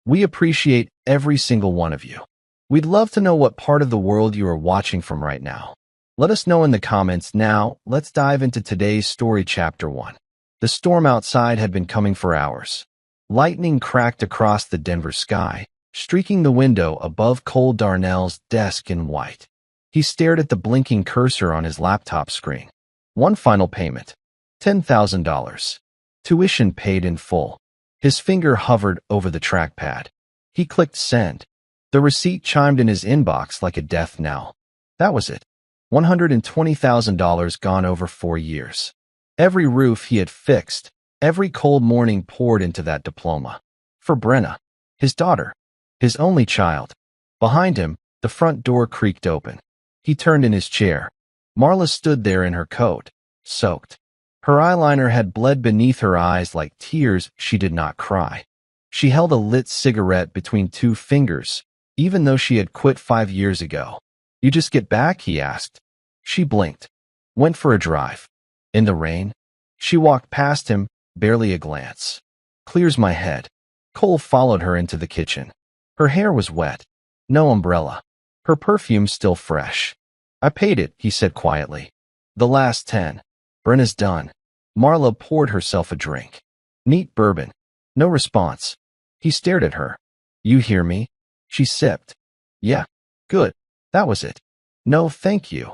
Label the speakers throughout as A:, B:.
A: We appreciate every single one of you. We'd love to know what part of the world you are watching from right now. Let us know in the comments. Now, let's dive into today's story. Chapter 1. The storm outside had been coming for hours. Lightning cracked across the Denver sky, streaking the window above Cole Darnell's desk in white. He stared at the blinking cursor on his laptop screen. One final payment. $10,000. Tuition paid in full. His finger hovered over the trackpad. He clicked send. The receipt chimed in his inbox like a death knell. That was it. $120,000 gone over 4 years. Every roof he had fixed, every cold morning poured into that diploma. For Brenna, his daughter, his only child. Behind him, the front door creaked open. He turned in his chair. Marla stood there in her coat, soaked. Her eyeliner had bled beneath her eyes like tears. She did not cry. She held a lit cigarette between 2 fingers, even though she had quit 5 years ago. You just get back? He asked. She blinked. Went for a drive. In the rain? She walked past him, barely a glance. Clears my head. Cole followed her into the kitchen. Her hair was wet. No umbrella. Her perfume still fresh. I paid it, he said quietly. The last 10. Brenna's done. Marla poured herself a drink. Neat bourbon. No response. He stared at her. You hear me? She sipped. Yeah. Good. That was it. No, thank you.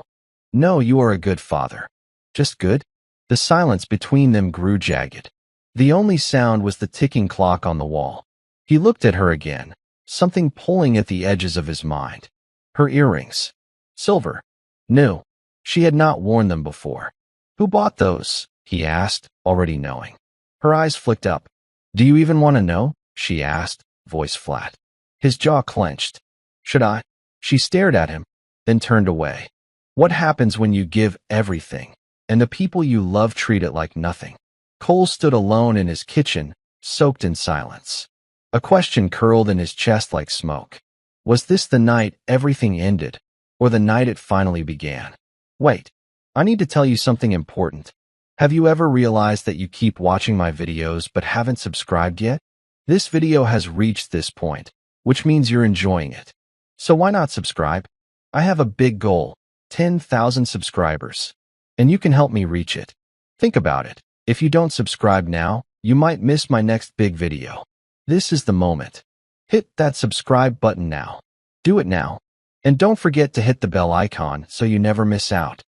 A: No, you are a good father. Just good? The silence between them grew jagged. The only sound was the ticking clock on the wall. He looked at her again, something pulling at the edges of his mind. Her earrings. Silver. New. She had not worn them before. Who bought those? He asked, already knowing. Her eyes flicked up. Do you even want to know? She asked, voice flat. His jaw clenched. Should I? She stared at him, then turned away. What happens when you give everything, and the people you love treat it like nothing? Cole stood alone in his kitchen, soaked in silence. A question curled in his chest like smoke. Was this the night everything ended, or the night it finally began? Wait, I need to tell you something important. Have you ever realized that you keep watching my videos but haven't subscribed yet? This video has reached this point, which means you're enjoying it. So why not subscribe? I have a big goal, 10,000 subscribers, and you can help me reach it. Think about it. If you don't subscribe now, you might miss my next big video. This is the moment. Hit that subscribe button now. Do it now. And don't forget to hit the bell icon so you never miss out.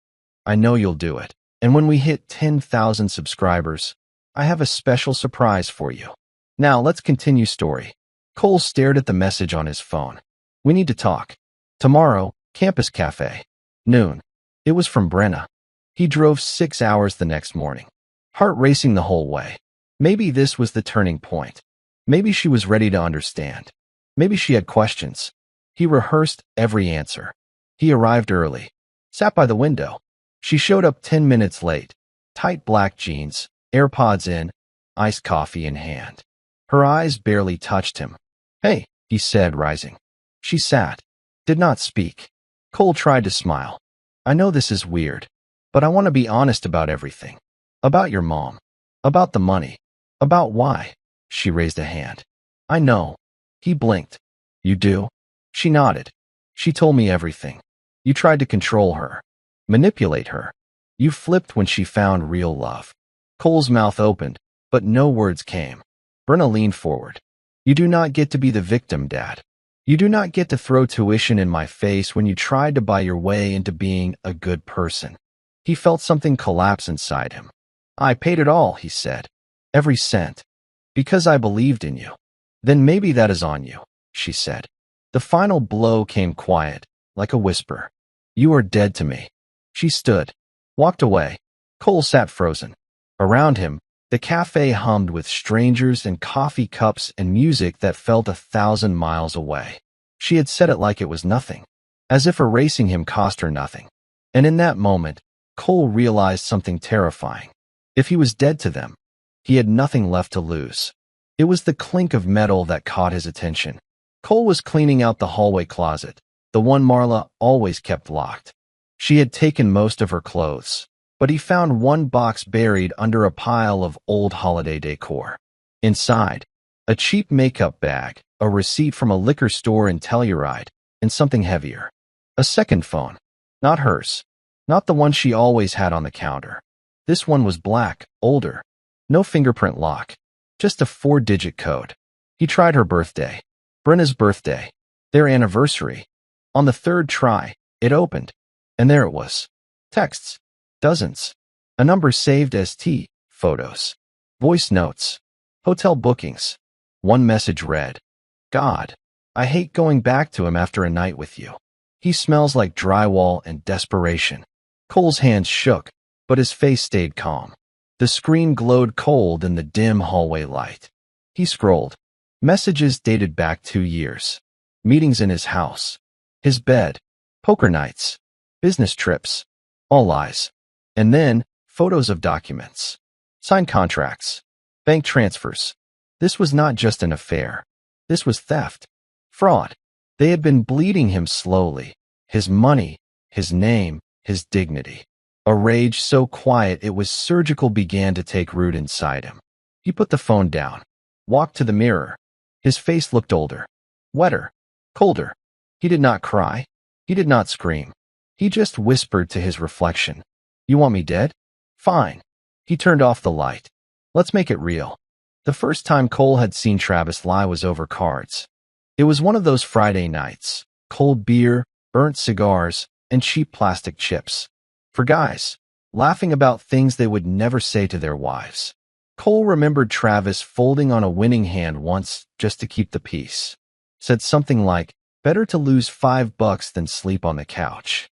A: I know you'll do it. And when we hit 10,000 subscribers, I have a special surprise for you. Now let's continue story. Cole stared at the message on his phone. We need to talk. Tomorrow, Campus Cafe. Noon. It was from Brenna. He drove 6 hours the next morning. Heart racing the whole way. Maybe this was the turning point. Maybe she was ready to understand. Maybe she had questions. He rehearsed every answer. He arrived early. Sat by the window. She showed up 10 minutes late. Tight black jeans, AirPods in, iced coffee in hand. Her eyes barely touched him. Hey, he said, rising. She sat. Did not speak. Cole tried to smile. I know this is weird, but I want to be honest about everything. About your mom. About the money. About why. She raised a hand. I know. He blinked. You do? She nodded. She told me everything. You tried to control her. Manipulate her. You flipped when she found real love. Cole's mouth opened, but no words came. Brenna leaned forward. You do not get to be the victim, Dad. You do not get to throw tuition in my face when you tried to buy your way into being a good person. He felt something collapse inside him. I paid it all, he said. Every cent. Because I believed in you. Then maybe that is on you, she said. The final blow came quiet, like a whisper. You are dead to me. She stood, walked away. Cole sat frozen. Around him, the cafe hummed with strangers and coffee cups and music that felt 1,000 miles away. She had said it like it was nothing, as if erasing him cost her nothing. And in that moment, Cole realized something terrifying. If he was dead to them, he had nothing left to lose. It was the clink of metal that caught his attention. Cole was cleaning out the hallway closet, the one Marla always kept locked. She had taken most of her clothes, but he found one box buried under a pile of old holiday decor. Inside, a cheap makeup bag, a receipt from a liquor store in Telluride, and something heavier. A second phone. Not hers. Not the one she always had on the counter. This one was black, older. No fingerprint lock. Just a 4-digit code. He tried her birthday. Brenna's birthday. Their anniversary. On the third try, it opened. And there it was. Texts. Dozens. A number saved as T. Photos. Voice notes. Hotel bookings. One message read, "God, I hate going back to him after a night with you. He smells like drywall and desperation." Cole's hands shook, but his face stayed calm. The screen glowed cold in the dim hallway light. He scrolled. Messages dated back 2 years. Meetings in his house. His bed. Poker nights. Business trips. All lies. And then, photos of documents. Signed contracts. Bank transfers. This was not just an affair. This was theft. Fraud. They had been bleeding him slowly. His money, his name, his dignity. A rage so quiet it was surgical began to take root inside him. He put the phone down. Walked to the mirror. His face looked older. Wetter. Colder. He did not cry. He did not scream. He just whispered to his reflection, "You want me dead? Fine." He turned off the light. Let's make it real. The first time Cole had seen Travis lie was over cards. It was one of those Friday nights. Cold beer, burnt cigars, and cheap plastic chips. For guys, laughing about things they would never say to their wives. Cole remembered Travis folding on a winning hand once just to keep the peace. Said something like, "Better to lose $5 than sleep on the couch."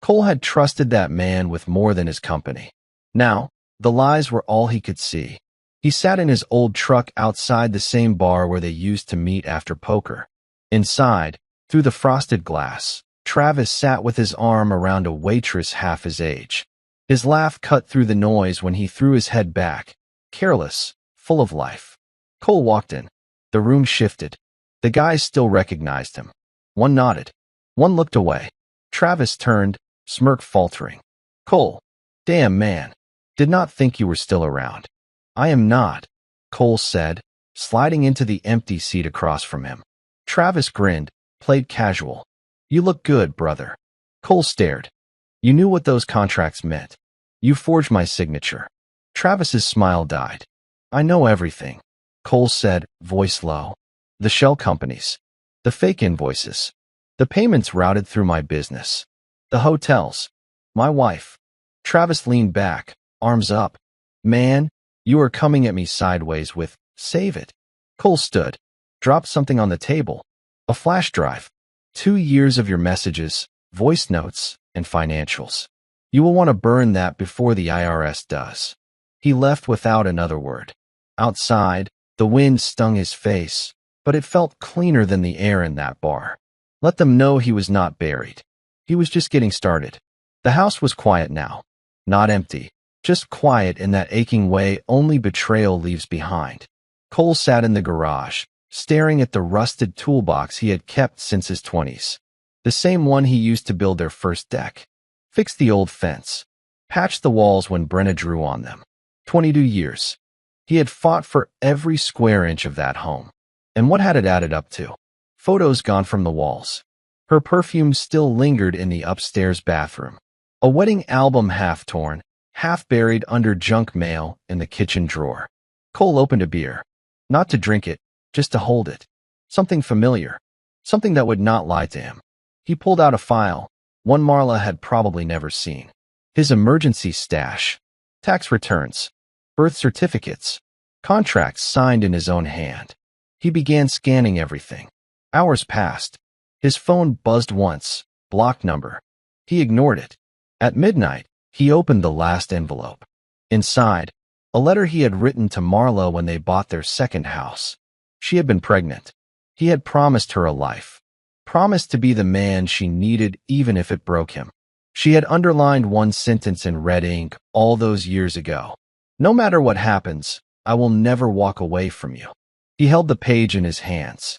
A: Cole had trusted that man with more than his company. Now, the lies were all he could see. He sat in his old truck outside the same bar where they used to meet after poker. Inside, through the frosted glass, Travis sat with his arm around a waitress half his age. His laugh cut through the noise when he threw his head back, careless, full of life. Cole walked in. The room shifted. The guys still recognized him. One nodded. One looked away. Travis turned, smirk faltering. "Cole, damn man. Did not think you were still around." "I am not," Cole said, sliding into the empty seat across from him. Travis grinned, played casual. "You look good, brother." Cole stared. "You knew what those contracts meant. You forged my signature." Travis's smile died. "I know everything," Cole said, voice low. "The shell companies. The fake invoices. The payments routed through my business. The hotels. My wife." Travis leaned back, arms up. "Man, you are coming at me sideways with, 'Save it.'" Cole stood, dropped something on the table. A flash drive. 2 years of your messages, voice notes, and financials. You will want to burn that before the IRS does. He left without another word. Outside, the wind stung his face, but it felt cleaner than the air in that bar. Let them know he was not buried. He was just getting started. The house was quiet now. Not empty, just quiet in that aching way only betrayal leaves behind. Cole sat in the garage, staring at the rusted toolbox he had kept since his 20s. The same one he used to build their first deck. Fixed the old fence. Patched the walls when Brenna drew on them. 22 years. He had fought for every square inch of that home. And what had it added up to? Photos gone from the walls. Her perfume still lingered in the upstairs bathroom. A wedding album half torn, half buried under junk mail in the kitchen drawer. Cole opened a beer. Not to drink it, just to hold it. Something familiar. Something that would not lie to him. He pulled out a file, one Marla had probably never seen. His emergency stash. Tax returns. Birth certificates. Contracts signed in his own hand. He began scanning everything. Hours passed. His phone buzzed once. Block number. He ignored it. At midnight, he opened the last envelope. Inside, a letter he had written to Marla when they bought their second house. She had been pregnant. He had promised her a life. Promised to be the man she needed even if it broke him. She had underlined one sentence in red ink all those years ago. "No matter what happens, I will never walk away from you." He held the page in his hands.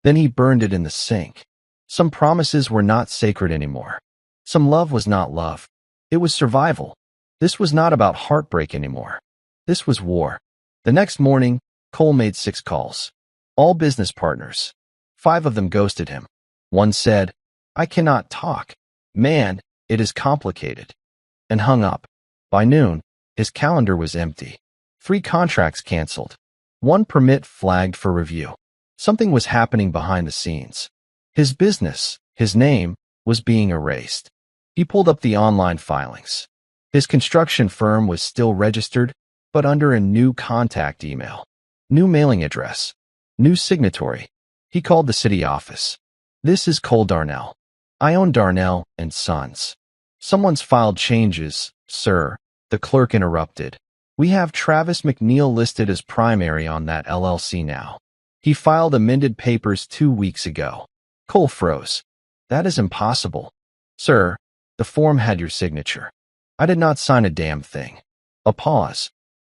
A: Then he burned it in the sink. Some promises were not sacred anymore. Some love was not love. It was survival. This was not about heartbreak anymore. This was war. The next morning, Cole made 6 calls. All business partners. 5 of them ghosted him. One said, "I cannot talk. Man, it is complicated," and hung up. By noon, his calendar was empty. 3 contracts canceled. 1 permit flagged for review. Something was happening behind the scenes. His business, his name, was being erased. He pulled up the online filings. His construction firm was still registered, but under a new contact email. New mailing address. New signatory. He called the city office. "This is Cole Darnell. I own Darnell and Sons." "Someone's filed changes, sir," the clerk interrupted. "We have Travis McNeil listed as primary on that LLC now. He filed amended papers 2 weeks ago." Cole froze. "That is impossible." "Sir, the form had your signature. I did not sign a damn thing." A pause.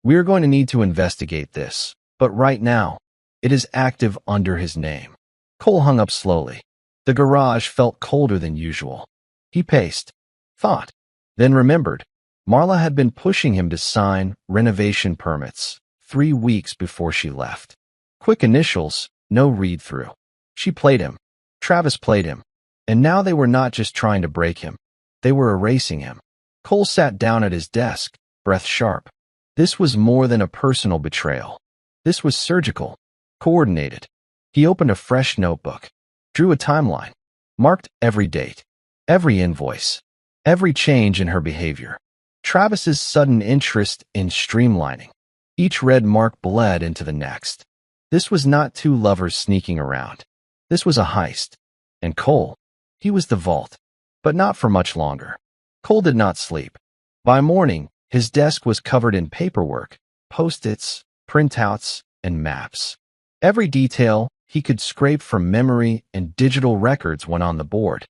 A: "We are going to need to investigate this, but right now, it is active under his name." Cole hung up slowly. The garage felt colder than usual. He paced, thought, then remembered. Marla had been pushing him to sign renovation permits 3 weeks before she left. Quick initials, no read-through. She played him. Travis played him. And now they were not just trying to break him. They were erasing him. Cole sat down at his desk, breath sharp. This was more than a personal betrayal. This was surgical, coordinated. He opened a fresh notebook, drew a timeline, marked every date, every invoice, every change in her behavior. Travis's sudden interest in streamlining. Each red mark bled into the next. This was not 2 lovers sneaking around. This was a heist. And Cole, he was the vault. But not for much longer. Cole did not sleep. By morning, his desk was covered in paperwork, post-its, printouts, and maps. Every detail he could scrape from memory and digital records went on the board.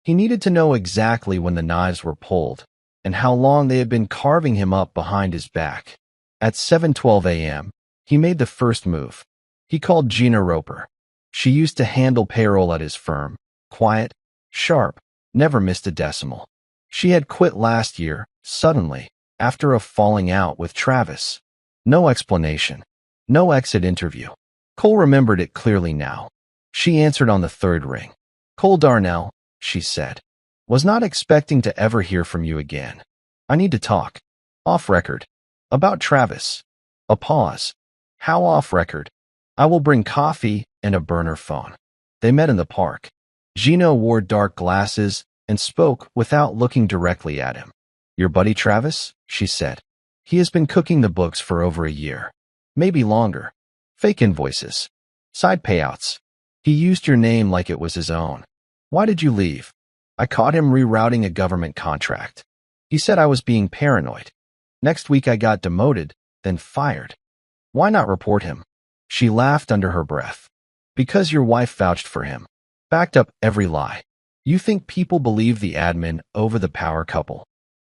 A: He needed to know exactly when the knives were pulled and how long they had been carving him up behind his back. At 7:12 a.m., he made the first move. He called Gina Roper. She used to handle payroll at his firm. Quiet, sharp, never missed a decimal. She had quit last year, suddenly, after a falling out with Travis. No explanation. No exit interview. Cole remembered it clearly now. She answered on the 3rd ring. "Cole Darnell," she said. "Was not expecting to ever hear from you again. I need to talk. Off record. About Travis." A pause. "How off record?" "I will bring coffee and a burner phone." They met in the park. Gina wore dark glasses and spoke without looking directly at him. "Your buddy Travis?" she said. "He has been cooking the books for over a year. Maybe longer. Fake invoices. Side payouts. He used your name like it was his own. Why did you leave?" "I caught him rerouting a government contract. He said I was being paranoid. Next week I got demoted, then fired." "Why not report him?" She laughed under her breath. "Because your wife vouched for him. Backed up every lie. You think people believe the admin over the power couple?"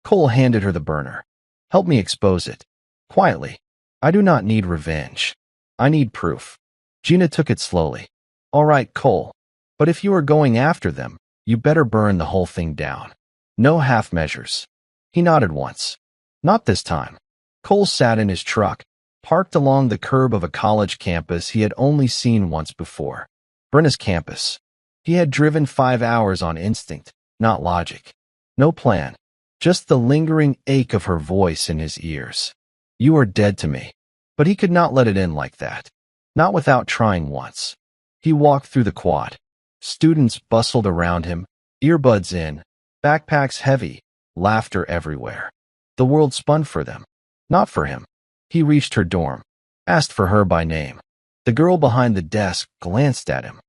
A: Cole handed her the burner. "Help me expose it. Quietly. I do not need revenge. I need proof." Gina took it slowly. "All right, Cole. But if you are going after them, you better burn the whole thing down. No half measures." He nodded once. "Not this time." Cole sat in his truck, parked along the curb of a college campus he had only seen once before. Brenna's campus. He had driven 5 hours on instinct, not logic. No plan. Just the lingering ache of her voice in his ears. "You are dead to me." But he could not let it in like that. Not without trying once. He walked through the quad. Students bustled around him, earbuds in, backpacks heavy, laughter everywhere. The world spun for them. Not for him. He reached her dorm, asked for her by name. The girl behind the desk glanced at him.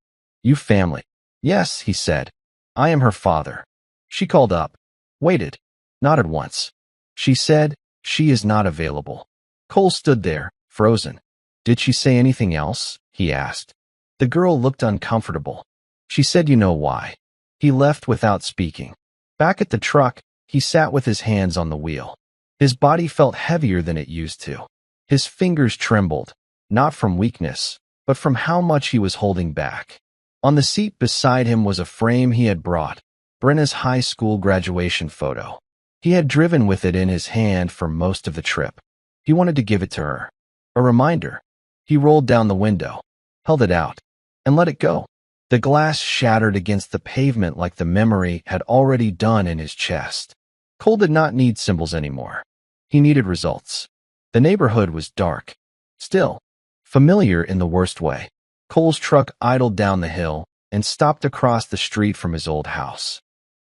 A: "You family?" "Yes," he said. "I am her father." She called up, waited, nodded once. She said, "She is not available." Cole stood there, frozen. "Did she say anything else?" he asked. The girl looked uncomfortable. "She said you know why." He left without speaking. Back at the truck, he sat with his hands on the wheel. His body felt heavier than it used to. His fingers trembled, not from weakness, but from how much he was holding back. On the seat beside him was a frame he had brought, Brenna's high school graduation photo. He had driven with it in his hand for most of the trip. He wanted to give it to her. A reminder. He rolled down the window, held it out, and let it go. The glass shattered against the pavement like the memory had already done in his chest. Cole did not need symbols anymore. He needed results. The neighborhood was dark. Still, familiar in the worst way. Cole's truck idled down the hill and stopped across the street from his old house.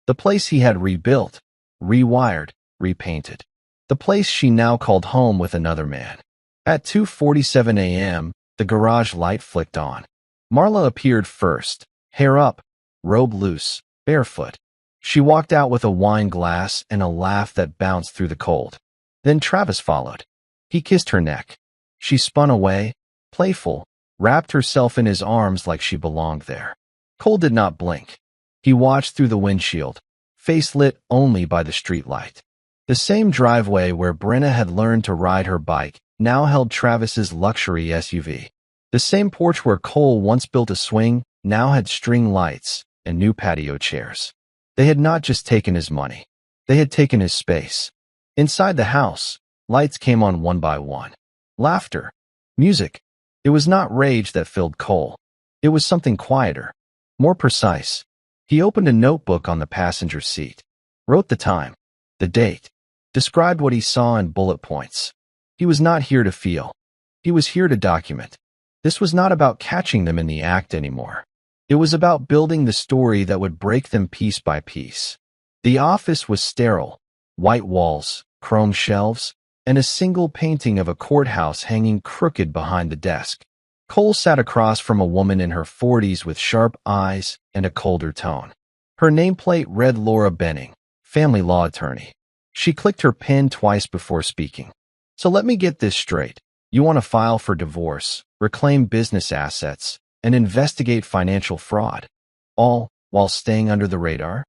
A: The place he had rebuilt, rewired, repainted. The place she now called home with another man. At 2:47 a.m., the garage light flicked on. Marla appeared first, hair up, robe loose, barefoot. She walked out with a wine glass and a laugh that bounced through the cold. Then Travis followed. He kissed her neck. She spun away, playful, wrapped herself in his arms like she belonged there. Cole did not blink. He watched through the windshield, face lit only by the streetlight. The same driveway where Brenna had learned to ride her bike now held Travis's luxury SUV. The same porch where Cole once built a swing now had string lights and new patio chairs. They had not just taken his money. They had taken his space. Inside the house, lights came on one by one. Laughter. Music. It was not rage that filled Cole. It was something quieter, more precise. He opened a notebook on the passenger seat, wrote the time, the date, described what he saw in bullet points. He was not here to feel. He was here to document. This was not about catching them in the act anymore. It was about building the story that would break them piece by piece. The office was sterile, white walls, chrome shelves, and a single painting of a courthouse hanging crooked behind the desk. Cole sat across from a woman in her 40s with sharp eyes and a colder tone. Her nameplate read Laura Benning, family law attorney. She clicked her pen twice before speaking. So let me get this straight. You want to file for divorce, reclaim business assets, and investigate financial fraud, all while staying under the radar?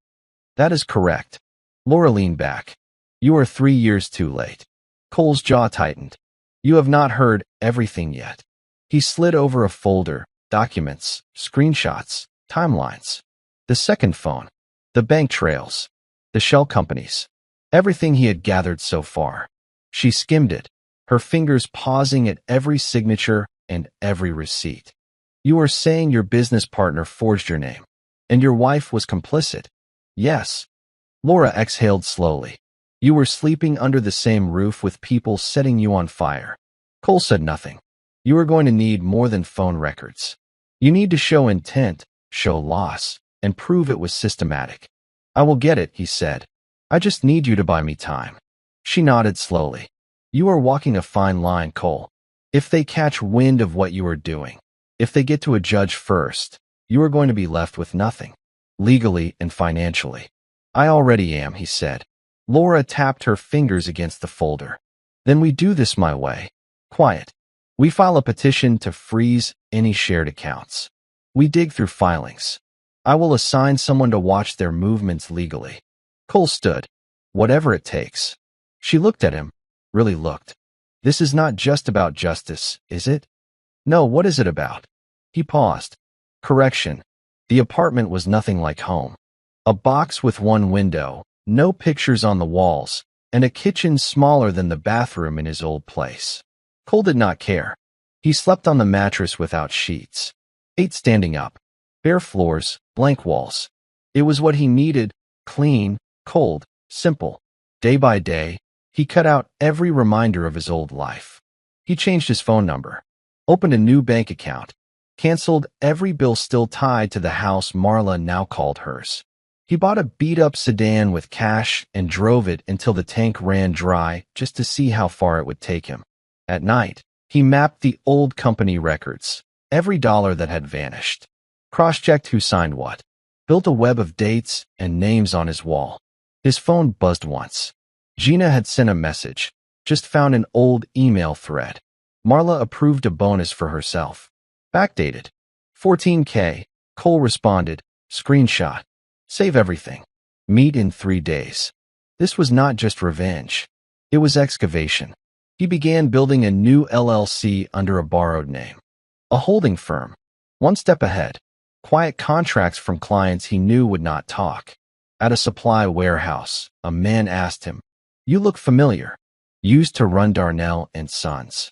A: That is correct. Laura leaned back. You are 3 years too late. Cole's jaw tightened. You have not heard everything yet. He slid over a folder, documents, screenshots, timelines. The second phone, the bank trails, the shell companies, everything he had gathered so far. She skimmed it, her fingers pausing at every signature and every receipt. You are saying your business partner forged your name, and your wife was complicit? Yes. Laura exhaled slowly. You were sleeping under the same roof with people setting you on fire. Cole said nothing. You are going to need more than phone records. You need to show intent, show loss, and prove it was systematic. I will get it, he said. I just need you to buy me time. She nodded slowly. You are walking a fine line, Cole. If they catch wind of what you are doing, if they get to a judge first, you are going to be left with nothing, legally and financially. I already am, he said. Laura tapped her fingers against the folder. Then we do this my way. Quiet. We file a petition to freeze any shared accounts. We dig through filings. I will assign someone to watch their movements legally. Cole stood. Whatever it takes. She looked at him, really looked. This is not just about justice, is it? No, what is it about? He paused. Correction. The apartment was nothing like home. A box with one window, no pictures on the walls, and a kitchen smaller than the bathroom in his old place. Cole did not care. He slept on the mattress without sheets. Ate standing up. Bare floors, blank walls. It was what he needed, clean, cold, simple. Day by day, he cut out every reminder of his old life. He changed his phone number, opened a new bank account, canceled every bill still tied to the house Marla now called hers. He bought a beat-up sedan with cash and drove it until the tank ran dry just to see how far it would take him. At night, he mapped the old company records, every dollar that had vanished. Cross-checked who signed what. Built a web of dates and names on his wall. His phone buzzed once. Gina had sent a message. Just found an old email thread. Marla approved a bonus for herself. Backdated. $14K. Cole responded. Screenshot. Save everything. Meet in 3 days. This was not just revenge. It was excavation. He began building a new LLC under a borrowed name. A holding firm. One step ahead. Quiet contracts from clients he knew would not talk. At a supply warehouse, a man asked him, You look familiar. Used to run Darnell and Sons.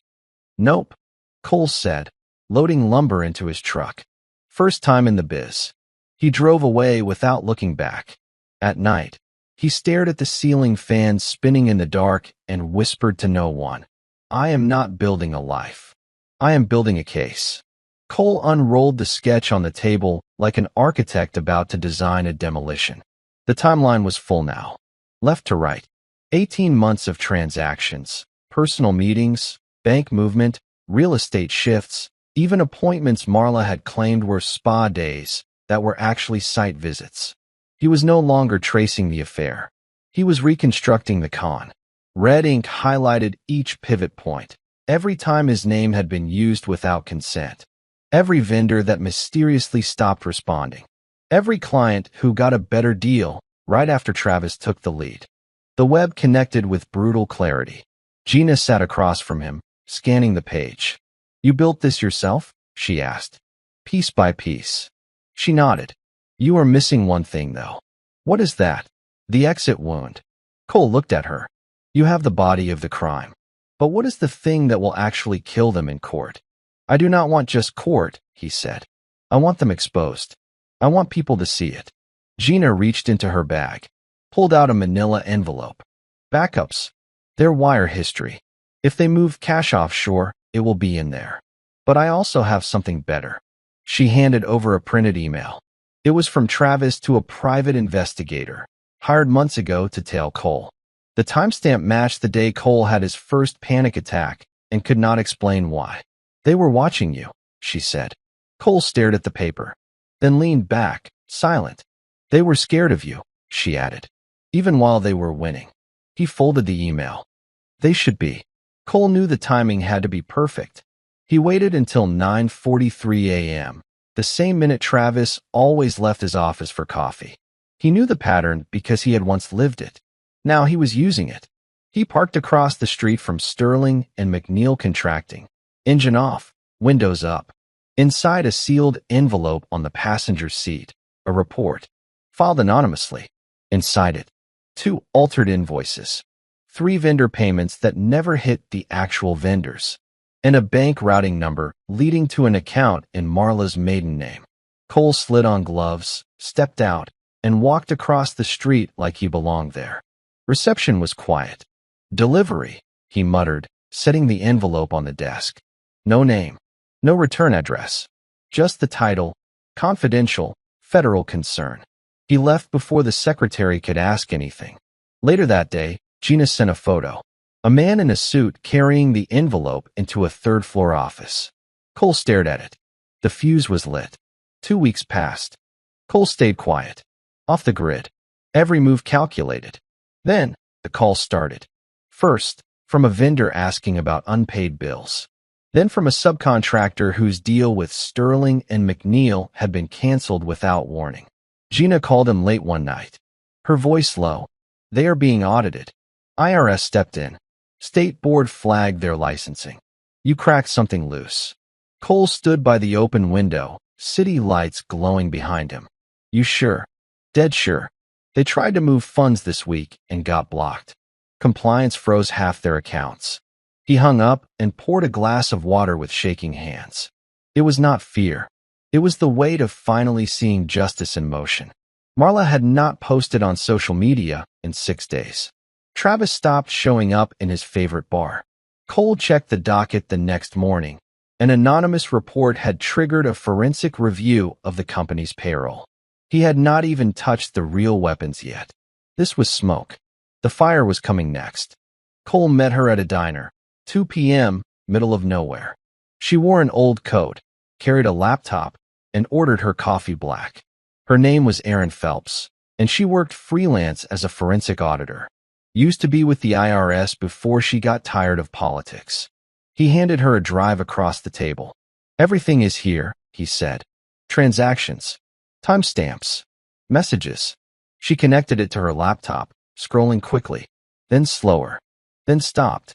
A: Nope, Cole said, loading lumber into his truck. First time in the biz. He drove away without looking back. At night, he stared at the ceiling fan spinning in the dark and whispered to no one, "I am not building a life. I am building a case." Cole unrolled the sketch on the table like an architect about to design a demolition. The timeline was full now. Left to right. 18 months of transactions, personal meetings, bank movement, real estate shifts, even appointments Marla had claimed were spa days that were actually site visits. He was no longer tracing the affair. He was reconstructing the con. Red ink highlighted each pivot point. Every time his name had been used without consent. Every vendor that mysteriously stopped responding. Every client who got a better deal right after Travis took the lead. The web connected with brutal clarity. Gina sat across from him, scanning the page. "You built this yourself?" she asked. "Piece by piece." She nodded. "You are missing one thing, though." "What is that?" "The exit wound." Cole looked at her. "You have the body of the crime. But what is the thing that will actually kill them in court?" "I do not want just court," he said. "I want them exposed. I want people to see it." Gina reached into her bag, pulled out a manila envelope. "Backups. Their wire history. If they move cash offshore, it will be in there. But I also have something better." She handed over a printed email. It was from Travis to a private investigator, hired months ago to tail Cole. The timestamp matched the day Cole had his first panic attack and could not explain why. "They were watching you," she said. Cole stared at the paper, then leaned back, silent. "They were scared of you," she added, "even while they were winning." He folded the email. "They should be." Cole knew the timing had to be perfect. He waited until 9:43 a.m., the same minute Travis always left his office for coffee. He knew the pattern because he had once lived it. Now he was using it. He parked across the street from Sterling and McNeil Contracting. Engine off, windows up. Inside a sealed envelope on the passenger seat, a report, filed anonymously. Inside it, 2 altered invoices, 3 vendor payments that never hit the actual vendors, and a bank routing number leading to an account in Marla's maiden name. Cole slid on gloves, stepped out, and walked across the street like he belonged there. Reception was quiet. "Delivery," he muttered, setting the envelope on the desk. No name, no return address, just the title, "Confidential, Federal Concern." He left before the secretary could ask anything. Later that day, Gina sent a photo. A man in a suit carrying the envelope into a third-floor office. Cole stared at it. The fuse was lit. 2 weeks passed. Cole stayed quiet, off the grid, every move calculated. Then, the call started. First, from a vendor asking about unpaid bills. Then from a subcontractor whose deal with Sterling and McNeil had been canceled without warning. Gina called him late one night, her voice low. "They are being audited." IRS stepped in. State board flagged their licensing. "You cracked something loose." Cole stood by the open window, city lights glowing behind him. "You sure?" "Dead sure. They tried to move funds this week and got blocked. Compliance froze half their accounts." He hung up and poured a glass of water with shaking hands. It was not fear. It was the weight of finally seeing justice in motion. Marla had not posted on social media in 6 days. Travis stopped showing up in his favorite bar. Cole checked the docket the next morning. An anonymous report had triggered a forensic review of the company's payroll. He had not even touched the real weapons yet. This was smoke. The fire was coming next. Cole met her at a diner. 2 p.m., middle of nowhere. She wore an old coat, carried a laptop, and ordered her coffee black. Her name was Erin Phelps, and she worked freelance as a forensic auditor. Used to be with the IRS before she got tired of politics. He handed her a drive across the table. "Everything is here," he said. "Transactions, timestamps, messages." She connected it to her laptop, scrolling quickly, then slower, then stopped.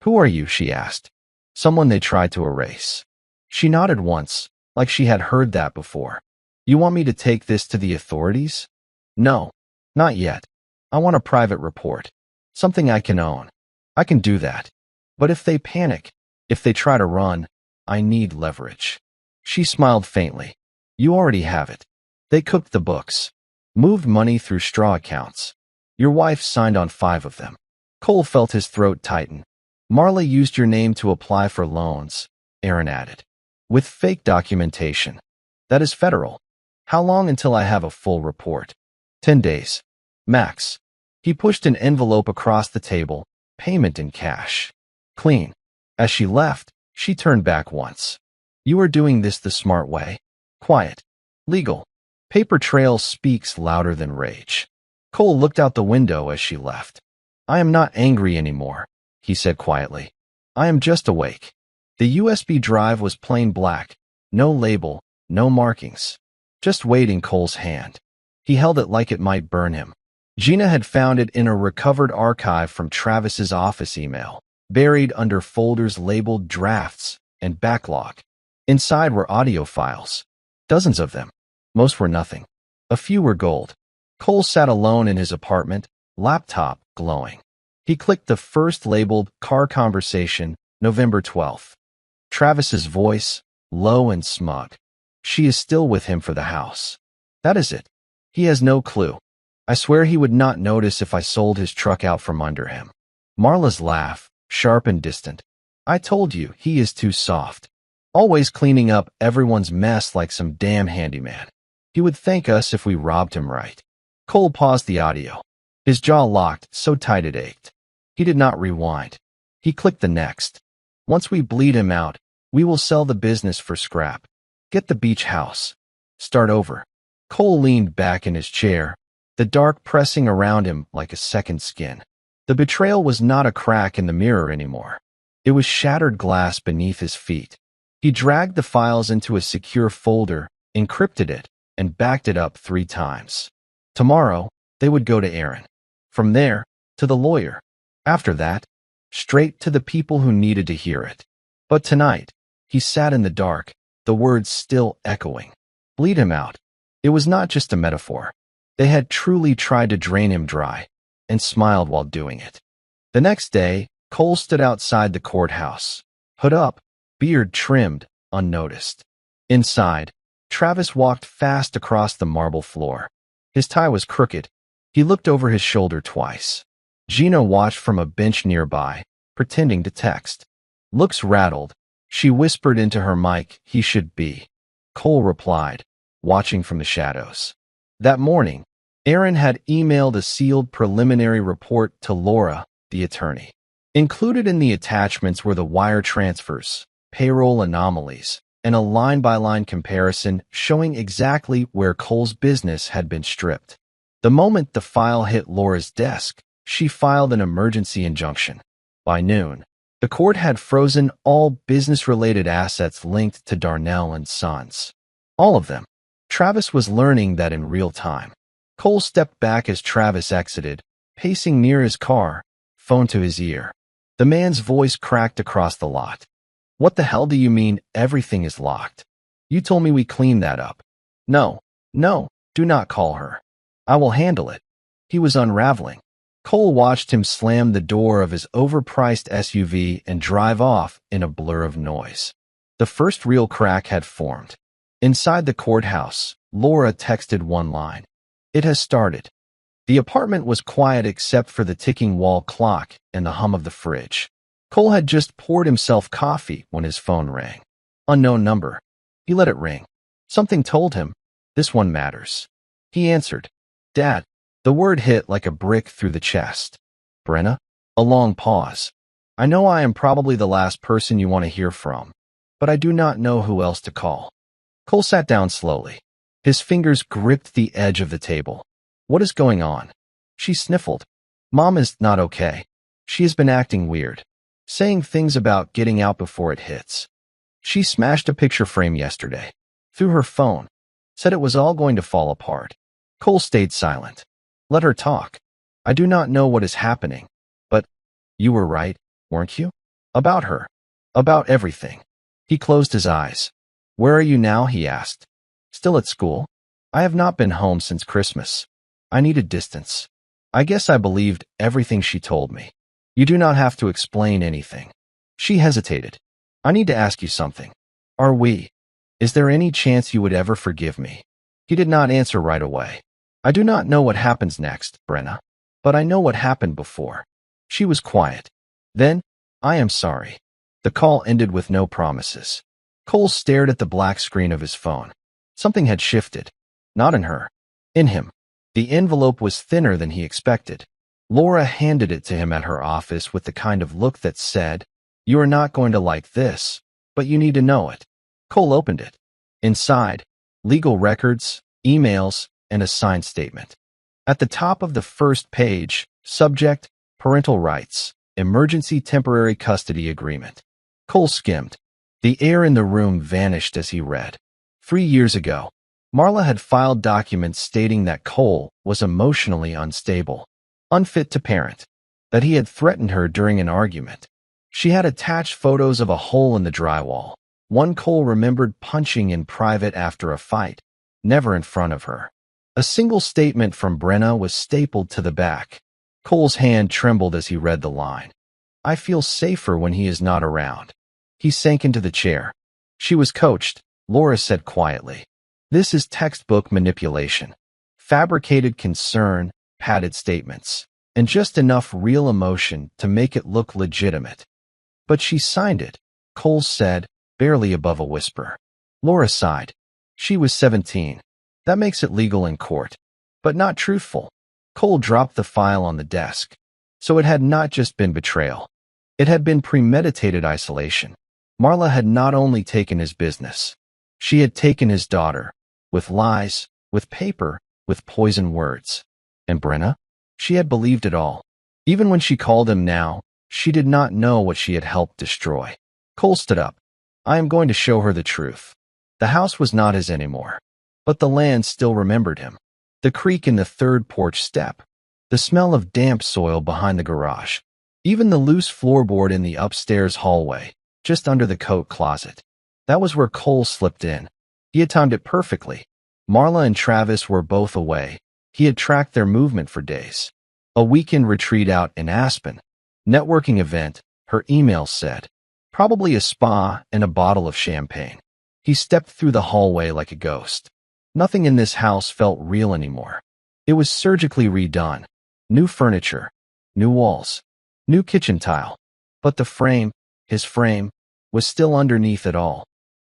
A: "Who are you?" she asked. "Someone they tried to erase." She nodded once, like she had heard that before. "You want me to take this to the authorities?" "No, not yet. I want a private report. Something I can own. I can do that. But if they panic, if they try to run, I need leverage." She smiled faintly. You already have it. They cooked the books, moved money through straw accounts. Your wife signed on 5 of them. Cole felt his throat tighten. Marla used your name to apply for loans, Aaron added. With fake documentation. That is federal. How long until I have a full report? 10 days. Max. He pushed an envelope across the table, payment in cash. Clean. As she left, she turned back once. You are doing this the smart way. Quiet. Legal. Paper trail speaks louder than rage. Cole looked out the window as she left. I am not angry anymore, he said quietly. I am just awake. The USB drive was plain black, no label, no markings. Just weight in Cole's hand. He held it like it might burn him. Gina had found it in a recovered archive from Travis's office email, buried under folders labeled drafts and backlog. Inside were audio files. Dozens of them. Most were nothing. A few were gold. Cole sat alone in his apartment, laptop glowing. He clicked the first labeled car conversation, November 12th. Travis's voice, low and smug. She is still with him for the house. That is it. He has no clue. I swear he would not notice if I sold his truck out from under him. Marla's laugh, sharp and distant. I told you, he is too soft. Always cleaning up everyone's mess like some damn handyman. He would thank us if we robbed him right. Cole paused the audio. His jaw locked so tight it ached. He did not rewind. He clicked the next. Once we bleed him out, we will sell the business for scrap. Get the beach house. Start over. Cole leaned back in his chair, the dark pressing around him like a second skin. The betrayal was not a crack in the mirror anymore. It was shattered glass beneath his feet. He dragged the files into a secure folder, encrypted it, and backed it up 3 times. Tomorrow, they would go to Aaron. From there, to the lawyer. After that, straight to the people who needed to hear it. But tonight, he sat in the dark, the words still echoing. Bleed him out. It was not just a metaphor. They had truly tried to drain him dry, and smiled while doing it. The next day, Cole stood outside the courthouse. Hood up, beard trimmed, unnoticed. Inside, Travis walked fast across the marble floor. His tie was crooked. He looked over his shoulder twice. Gina watched from a bench nearby, pretending to text. Looks rattled. She whispered into her mic, he should be. Cole replied, watching from the shadows. That morning, Aaron had emailed a sealed preliminary report to Laura, the attorney. Included in the attachments were the wire transfers, payroll anomalies, and a line-by-line comparison showing exactly where Cole's business had been stripped. The moment the file hit Laura's desk, she filed an emergency injunction. By noon, the court had frozen all business-related assets linked to Darnell and Sons. All of them. Travis was learning that in real time. Cole stepped back as Travis exited, pacing near his car, phone to his ear. The man's voice cracked across the lot. What the hell do you mean everything is locked? You told me we cleaned that up. No, do not call her. I will handle it. He was unraveling. Cole watched him slam the door of his overpriced SUV and drive off in a blur of noise. The first real crack had formed. Inside the courthouse, Laura texted one line. It has started. The apartment was quiet except for the ticking wall clock and the hum of the fridge. Cole had just poured himself coffee when his phone rang. Unknown number. He let it ring. Something told him, this one matters. He answered. Dad. The word hit like a brick through the chest. Brenna? A long pause. I know I am probably the last person you want to hear from, but I do not know who else to call. Cole sat down slowly. His fingers gripped the edge of the table. What is going on? She sniffled. Mom is not okay. She has been acting weird, saying things about getting out before it hits. She smashed a picture frame yesterday, through her phone, said it was all going to fall apart. Cole stayed silent. Let her talk. I do not know what is happening, but you were right, weren't you? About her. About everything. He closed his eyes. Where are you now? He asked. Still at school? I have not been home since Christmas. I needed distance. I guess I believed everything she told me. You do not have to explain anything. She hesitated. I need to ask you something. Are we Is there any chance you would ever forgive me? He did not answer right away. I do not know what happens next, Brenna, but I know what happened before. She was quiet. Then, I am sorry. The call ended with no promises. Cole stared at the black screen of his phone. Something had shifted. Not in her. In him. The envelope was thinner than he expected. Laura handed it to him at her office with the kind of look that said, "You are not going to like this, but you need to know it." Cole opened it. Inside, legal records, emails, and a signed statement. At the top of the first page, subject, parental rights, emergency temporary custody agreement. Cole skimmed. The air in the room vanished as he read. 3 years ago, Marla had filed documents stating that Cole was emotionally unstable, unfit to parent, that he had threatened her during an argument. She had attached photos of a hole in the drywall, one Cole remembered punching in private after a fight, never in front of her. A single statement from Brenna was stapled to the back. Cole's hand trembled as he read the line. "I feel safer when he is not around." He sank into the chair. She was coached, Laura said quietly. This is textbook manipulation. Fabricated concern, padded statements, and just enough real emotion to make it look legitimate. But she signed it, Cole said, barely above a whisper. Laura sighed. She was 17. That makes it legal in court, but not truthful. Cole dropped the file on the desk. So it had not just been betrayal. It had been premeditated isolation. Marla had not only taken his business, she had taken his daughter, with lies, with paper, with poison words. And Brenna? She had believed it all. Even when she called him now, she did not know what she had helped destroy. Cole stood up. I am going to show her the truth. The house was not his anymore, but the land still remembered him. The creak in the third porch step, the smell of damp soil behind the garage, even the loose floorboard in the upstairs hallway, just under the coat closet. That was where Cole slipped in. He had timed it perfectly. Marla and Travis were both away. He had tracked their movement for days. A weekend retreat out in Aspen. Networking event, her email said. Probably a spa and a bottle of champagne. He stepped through the hallway like a ghost. Nothing in this house felt real anymore. It was surgically redone. New furniture, new walls, new kitchen tile. But the frame, his frame, was still underneath it all.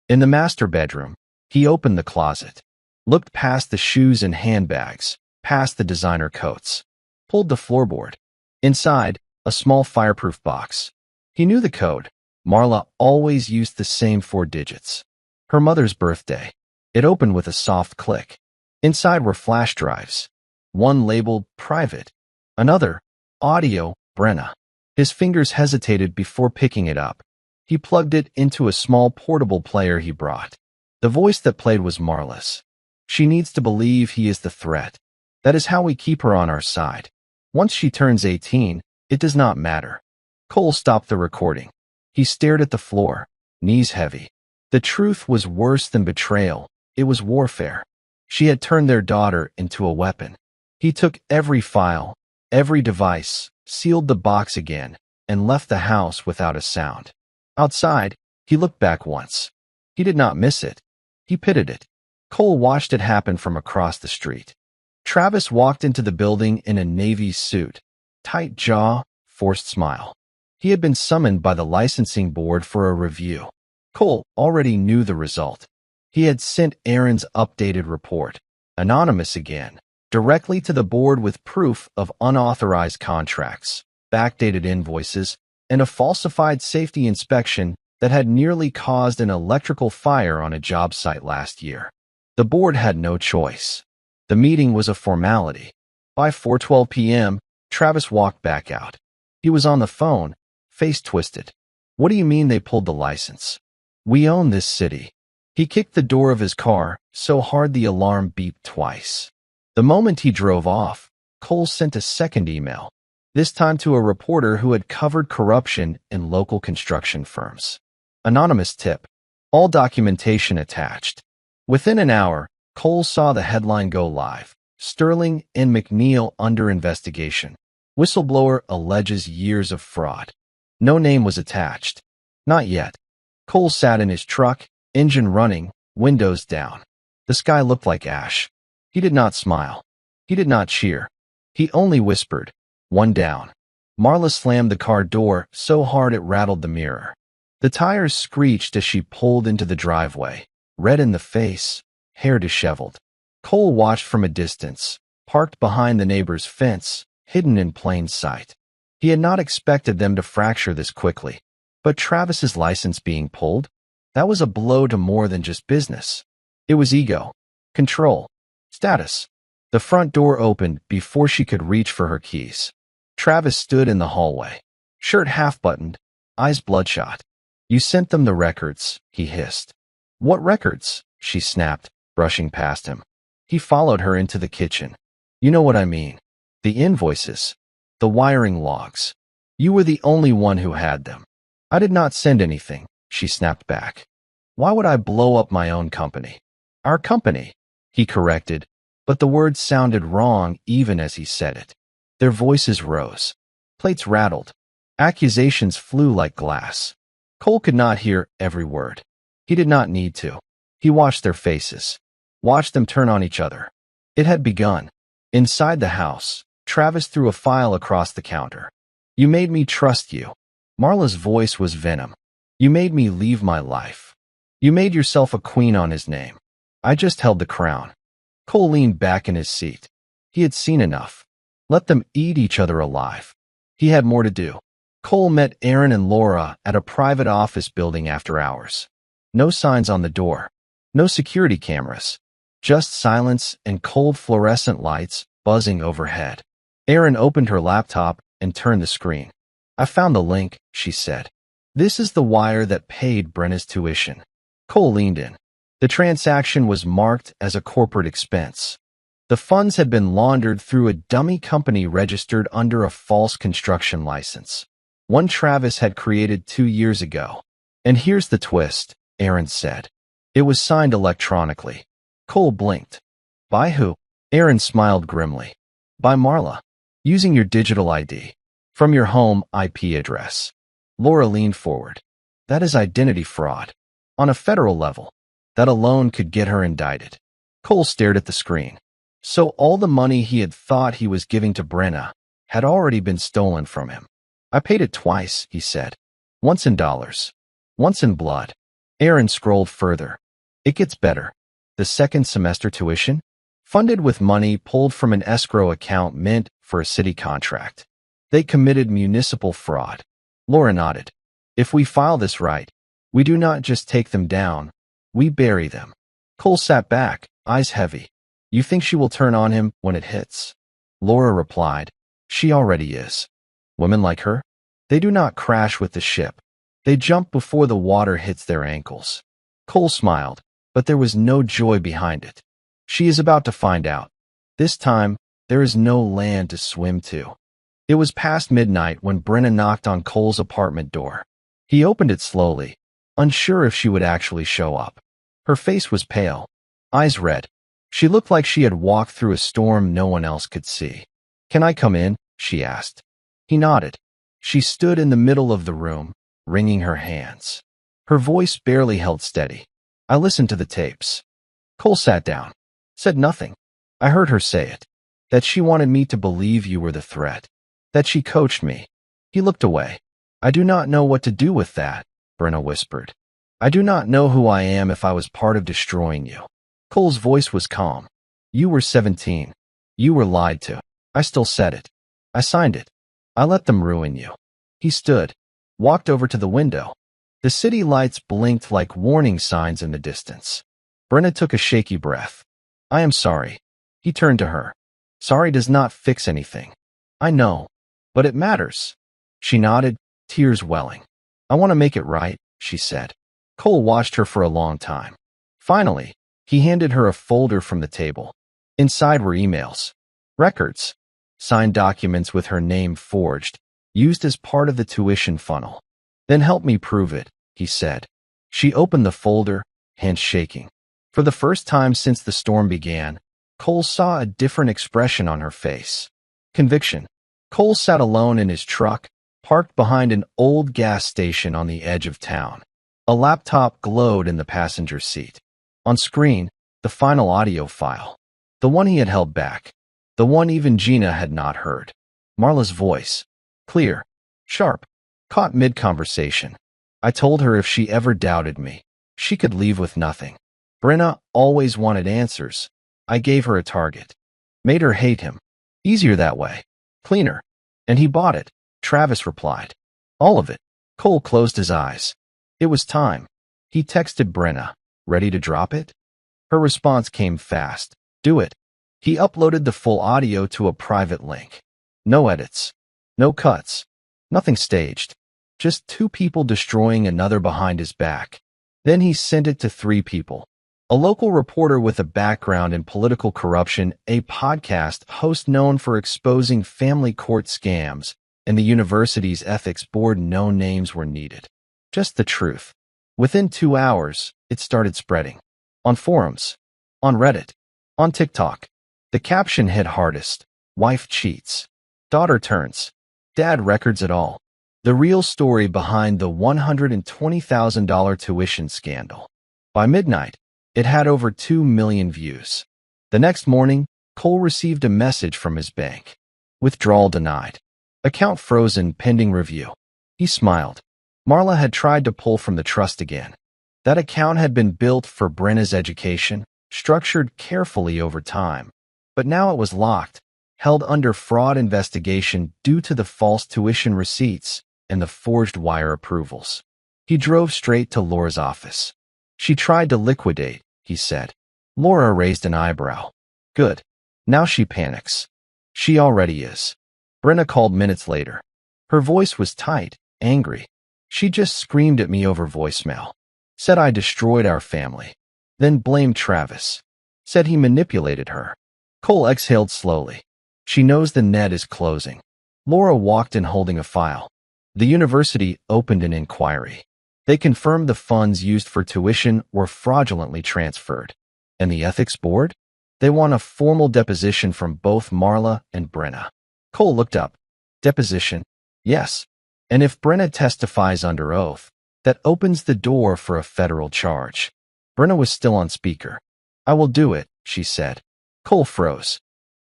A: In the master bedroom, he opened the closet, looked past the shoes and handbags, past the designer coats, pulled the floorboard. Inside, a small fireproof box. He knew the code. Marla always used the same 4 digits. Her mother's birthday. It opened with a soft click. Inside were flash drives. One labeled private. Another, audio, Brenna. His fingers hesitated before picking it up. He plugged it into a small portable player he brought. The voice that played was Marla's. She needs to believe he is the threat. That is how we keep her on our side. Once she turns 18, it does not matter. Cole stopped the recording. He stared at the floor, knees heavy. The truth was worse than betrayal. It was warfare. She had turned their daughter into a weapon. He took every file, every device, sealed the box again, and left the house without a sound. Outside, he looked back once. He did not miss it. He pitied it. Cole watched it happen from across the street. Travis walked into the building in a navy suit, tight jaw, forced smile. He had been summoned by the licensing board for a review. Cole already knew the result. He had sent Aaron's updated report, anonymous again, directly to the board with proof of unauthorized contracts, backdated invoices, and a falsified safety inspection that had nearly caused an electrical fire on a job site last year. The board had no choice. The meeting was a formality. By 4:12 p.m., Travis walked back out. He was on the phone, face twisted. What do you mean they pulled the license? We own this city. He kicked the door of his car so hard the alarm beeped twice. The moment he drove off, Cole sent a second email, this time to a reporter who had covered corruption in local construction firms. Anonymous tip. All documentation attached. Within an hour, Cole saw the headline go live. Sterling and McNeil under investigation. Whistleblower alleges years of fraud. No name was attached. Not yet. Cole sat in his truck, engine running, windows down. The sky looked like ash. He did not smile. He did not cheer. He only whispered, "One down." Marla slammed the car door so hard it rattled the mirror. The tires screeched as she pulled into the driveway, red in the face, hair disheveled. Cole watched from a distance, parked behind the neighbor's fence, hidden in plain sight. He had not expected them to fracture this quickly. But Travis's license being pulled? That was a blow to more than just business. It was ego, control, status. The front door opened before she could reach for her keys. Travis stood in the hallway, shirt half-buttoned, eyes bloodshot. "You sent them the records," he hissed. "What records?" she snapped, brushing past him. He followed her into the kitchen. "You know what I mean. The invoices. The wiring logs. You were the only one who had them." "I did not send anything," she snapped back. "Why would I blow up my own company?" "Our company," he corrected, but the words sounded wrong even as he said it. Their voices rose. Plates rattled. Accusations flew like glass. Cole could not hear every word. He did not need to. He watched their faces. Watched them turn on each other. It had begun. Inside the house, Travis threw a file across the counter. "You made me trust you." Marla's voice was venom. "You made me leave my life. You made yourself a queen on his name. I just held the crown." Cole leaned back in his seat. He had seen enough. Let them eat each other alive. He had more to do. Cole met Aaron and Laura at a private office building after hours. No signs on the door. No security cameras. Just silence and cold fluorescent lights buzzing overhead. Aaron opened her laptop and turned the screen. "I found the link," she said. "This is the wire that paid Brenna's tuition." Cole leaned in. The transaction was marked as a corporate expense. The funds had been laundered through a dummy company registered under a false construction license, one Travis had created 2 years ago. "And here's the twist," Aaron said. "It was signed electronically." Cole blinked. "By who?" Aaron smiled grimly. "By Marla. Using your digital ID. From your home IP address." Laura leaned forward. "That is identity fraud. On a federal level. That alone could get her indicted." Cole stared at the screen. So all the money he had thought he was giving to Brenna had already been stolen from him. "I paid it twice," he said. "Once in dollars. Once in blood." Aaron scrolled further. "It gets better. The second semester tuition? Funded with money pulled from an escrow account meant for a city contract. They committed municipal fraud." Laura nodded. "If we file this right, we do not just take them down, we bury them." Cole sat back, eyes heavy. "You think she will turn on him when it hits?" Laura replied, "She already is. Women like her? They do not crash with the ship. They jump before the water hits their ankles." Cole smiled, but there was no joy behind it. "She is about to find out. This time, there is no land to swim to." It was past midnight when Brenna knocked on Cole's apartment door. He opened it slowly, unsure if she would actually show up. Her face was pale, eyes red. She looked like she had walked through a storm no one else could see. "Can I come in?" she asked. He nodded. She stood in the middle of the room, wringing her hands. Her voice barely held steady. "I listened to the tapes." Cole sat down. Said nothing. "I heard her say it. That she wanted me to believe you were the threat. That she coached me." He looked away. "I do not know what to do with that," Brenna whispered. "I do not know who I am if I was part of destroying you." Cole's voice was calm. "You were 17. You were lied to. I still said it. I signed it. I let them ruin you." He stood, walked over to the window. The city lights blinked like warning signs in the distance. Brenna took a shaky breath. "I am sorry." He turned to her. "Sorry does not fix anything." "I know, but it matters." She nodded, tears welling. "I want to make it right," she said. Cole watched her for a long time. Finally, he handed her a folder from the table. Inside were emails, records, signed documents with her name forged, used as part of the tuition funnel. "Then help me prove it," he said. She opened the folder, hands shaking. For the first time since the storm began, Cole saw a different expression on her face. Conviction. Cole sat alone in his truck, parked behind an old gas station on the edge of town. A laptop glowed in the passenger seat. On screen, the final audio file. The one he had held back. The one even Gina had not heard. Marla's voice. Clear. Sharp. Caught mid-conversation. I told her if she ever doubted me, she could leave with nothing. Brenna always wanted answers. I gave her a target. Made her hate him. Easier that way. Cleaner. And he bought it, Travis replied. All of it. Cole closed his eyes. It was time. He texted Brenna. Ready to drop it? Her response came fast. Do it. He uploaded the full audio to a private link. No edits. No cuts. Nothing staged. Just two people destroying another behind his back. Then he sent it to three people. A local reporter with a background in political corruption, a podcast host known for exposing family court scams, and the university's ethics board. No names were needed. Just the truth. Within 2 hours, it started spreading. On forums. On Reddit. On TikTok. The caption hit hardest. Wife cheats. Daughter turns. Dad records it all. The real story behind the $120,000 tuition scandal. By midnight, it had over 2 million views. The next morning, Cole received a message from his bank. Withdrawal denied. Account frozen pending review. He smiled. Marla had tried to pull from the trust again. That account had been built for Brenna's education, structured carefully over time. But now it was locked, held under fraud investigation due to the false tuition receipts and the forged wire approvals. He drove straight to Laura's office. She tried to liquidate, he said. Laura raised an eyebrow. Good. Now she panics. She already is. Brenna called minutes later. Her voice was tight, angry. She just screamed at me over voicemail. Said I destroyed our family. Then blamed Travis. Said he manipulated her. Cole exhaled slowly. She knows the net is closing. Laura walked in holding a file. The university opened an inquiry. They confirmed the funds used for tuition were fraudulently transferred. And the ethics board? They want a formal deposition from both Marla and Brenna. Cole looked up. Deposition? Yes. And if Brenna testifies under oath, that opens the door for a federal charge. Brenna was still on speaker. I will do it, she said. Cole froze.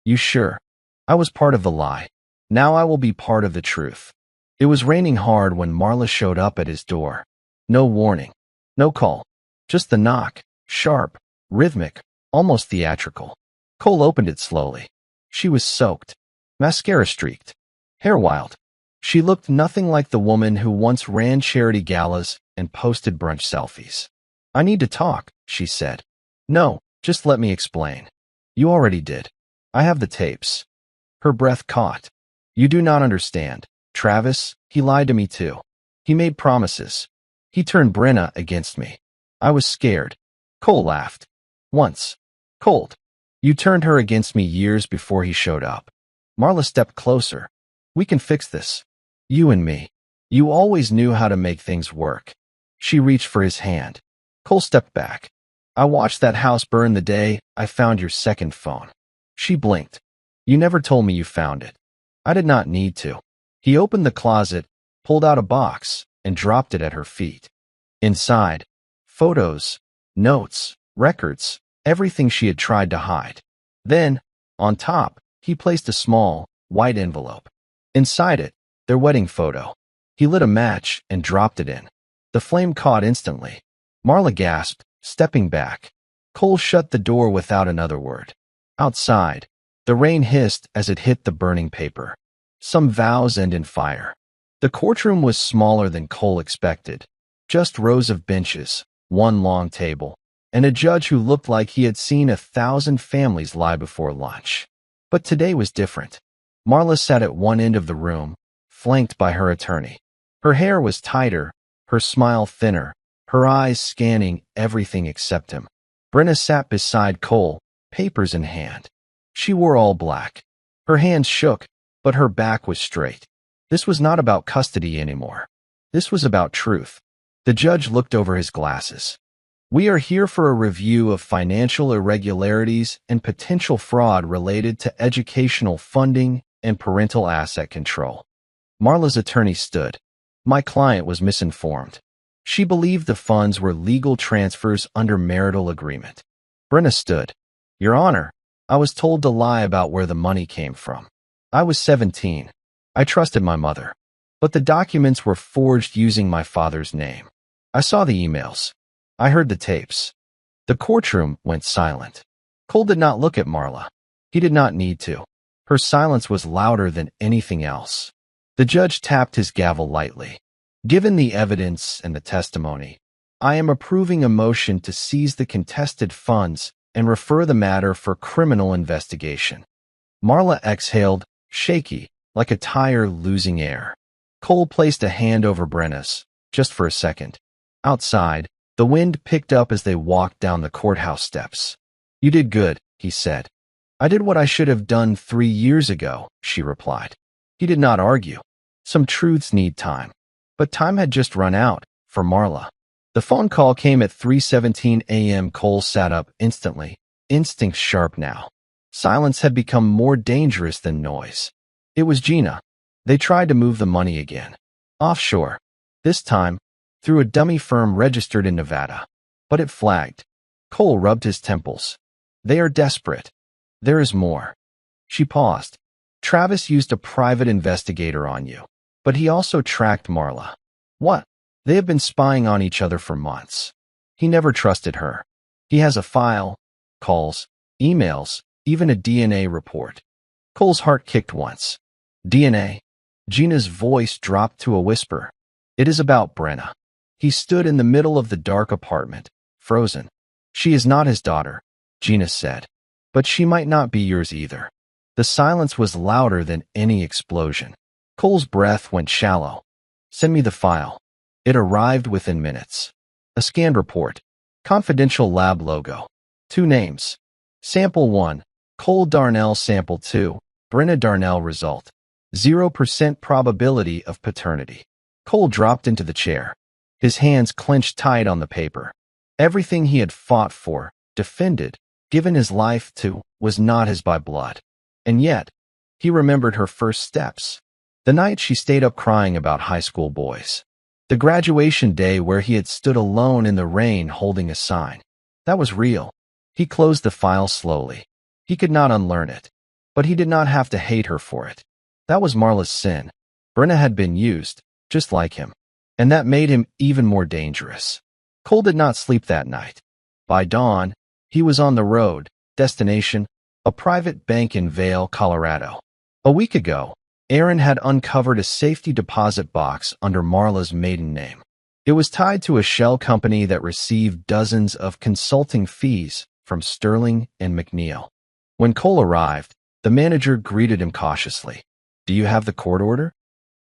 A: You sure? I was part of the lie. Now I will be part of the truth. It was raining hard when Marla showed up at his door. No warning. No call. Just the knock. Sharp. Rhythmic. Almost theatrical. Cole opened it slowly. She was soaked. Mascara streaked. Hair wild. She looked nothing like the woman who once ran charity galas and posted brunch selfies. I need to talk, she said. No, just let me explain. You already did. I have the tapes. Her breath caught. You do not understand. Travis, he lied to me too. He made promises. He turned Brenna against me. I was scared. Cole laughed. Once. Cold. You turned her against me years before he showed up. Marla stepped closer. We can fix this. You and me. You always knew how to make things work. She reached for his hand. Cole stepped back. I watched that house burn the day I found your second phone. She blinked. You never told me you found it. I did not need to. He opened the closet, pulled out a box, and dropped it at her feet. Inside, photos, notes, records, everything she had tried to hide. Then, on top, he placed a small, white envelope. Inside it, their wedding photo. He lit a match and dropped it in. The flame caught instantly. Marla gasped, stepping back. Cole shut the door without another word. Outside, the rain hissed as it hit the burning paper. Some vows end in fire. The courtroom was smaller than Cole expected. Just rows of benches, one long table, and a judge who looked like he had seen 1,000 families lie before lunch. But today was different. Marla sat at one end of the room, flanked by her attorney. Her hair was tighter, her smile thinner, her eyes scanning everything except him. Brenna sat beside Cole, papers in hand. She wore all black. Her hands shook, but her back was straight. This was not about custody anymore. This was about truth. The judge looked over his glasses. We are here for a review of financial irregularities and potential fraud related to educational funding and parental asset control. Marla's attorney stood. My client was misinformed. She believed the funds were legal transfers under marital agreement. Brenna stood. Your Honor, I was told to lie about where the money came from. I was 17. I trusted my mother. But the documents were forged using my father's name. I saw the emails. I heard the tapes. The courtroom went silent. Cole did not look at Marla. He did not need to. Her silence was louder than anything else. The judge tapped his gavel lightly. Given the evidence and the testimony, I am approving a motion to seize the contested funds and refer the matter for criminal investigation. Marla exhaled, shaky, like a tire losing air. Cole placed a hand over Brenna's, just for a second. Outside, the wind picked up as they walked down the courthouse steps. You did good, he said. I did what I should have done 3 years ago, she replied. He did not argue. Some truths need time. But time had just run out, for Marla. The phone call came at 3:17 a.m. Cole sat up instantly, instincts sharp now. Silence had become more dangerous than noise. It was Gina. They tried to move the money again. Offshore. This time, through a dummy firm registered in Nevada. But it flagged. Cole rubbed his temples. They are desperate. There is more. She paused. Travis used a private investigator on you. But he also tracked Marla. What? They have been spying on each other for months. He never trusted her. He has a file, calls, emails, even a DNA report. Cole's heart kicked once. DNA? Gina's voice dropped to a whisper. It is about Brenna. He stood in the middle of the dark apartment, frozen. She is not his daughter, Gina said. But she might not be yours either. The silence was louder than any explosion. Cole's breath went shallow. Send me the file. It arrived within minutes. A scanned report. Confidential lab logo. 2 names. Sample 1. Cole Darnell. Sample 2. Brenna Darnell. Result. 0% probability of paternity. Cole dropped into the chair. His hands clenched tight on the paper. Everything he had fought for, defended, given his life to, was not his by blood. And yet, he remembered her first steps. The night she stayed up crying about high school boys. The graduation day where he had stood alone in the rain holding a sign. That was real. He closed the file slowly. He could not unlearn it. But he did not have to hate her for it. That was Marla's sin. Brenna had been used, just like him. And that made him even more dangerous. Cole did not sleep that night. By dawn, he was on the road, destination, a private bank in Vail, Colorado. A week ago, Aaron had uncovered a safety deposit box under Marla's maiden name. It was tied to a shell company that received dozens of consulting fees from Sterling and McNeil. When Cole arrived, the manager greeted him cautiously. Do you have the court order?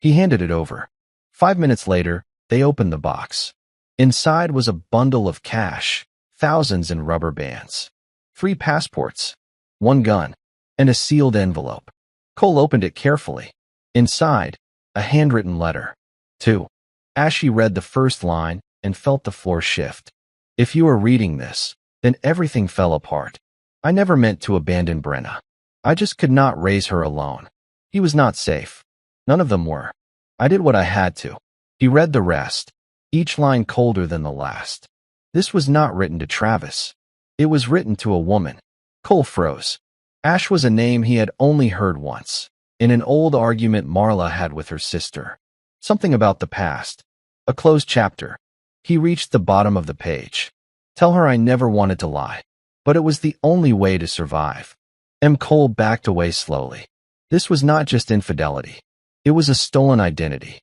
A: He handed it over. 5 minutes later, they opened the box. Inside was a bundle of cash, thousands in rubber bands, 3 passports, 1 gun, and a sealed envelope. Cole opened it carefully. Inside, a handwritten letter. To. Ashley read the first line and felt the floor shift. If you are reading this, then everything fell apart. I never meant to abandon Brenna. I just could not raise her alone. He was not safe. None of them were. I did what I had to. He read the rest, each line colder than the last. This was not written to Travis. It was written to a woman. Cole froze. Ash was a name he had only heard once, in an old argument Marla had with her sister. Something about the past. A closed chapter. He reached the bottom of the page. Tell her I never wanted to lie. But it was the only way to survive. Cole backed away slowly. This was not just infidelity. It was a stolen identity.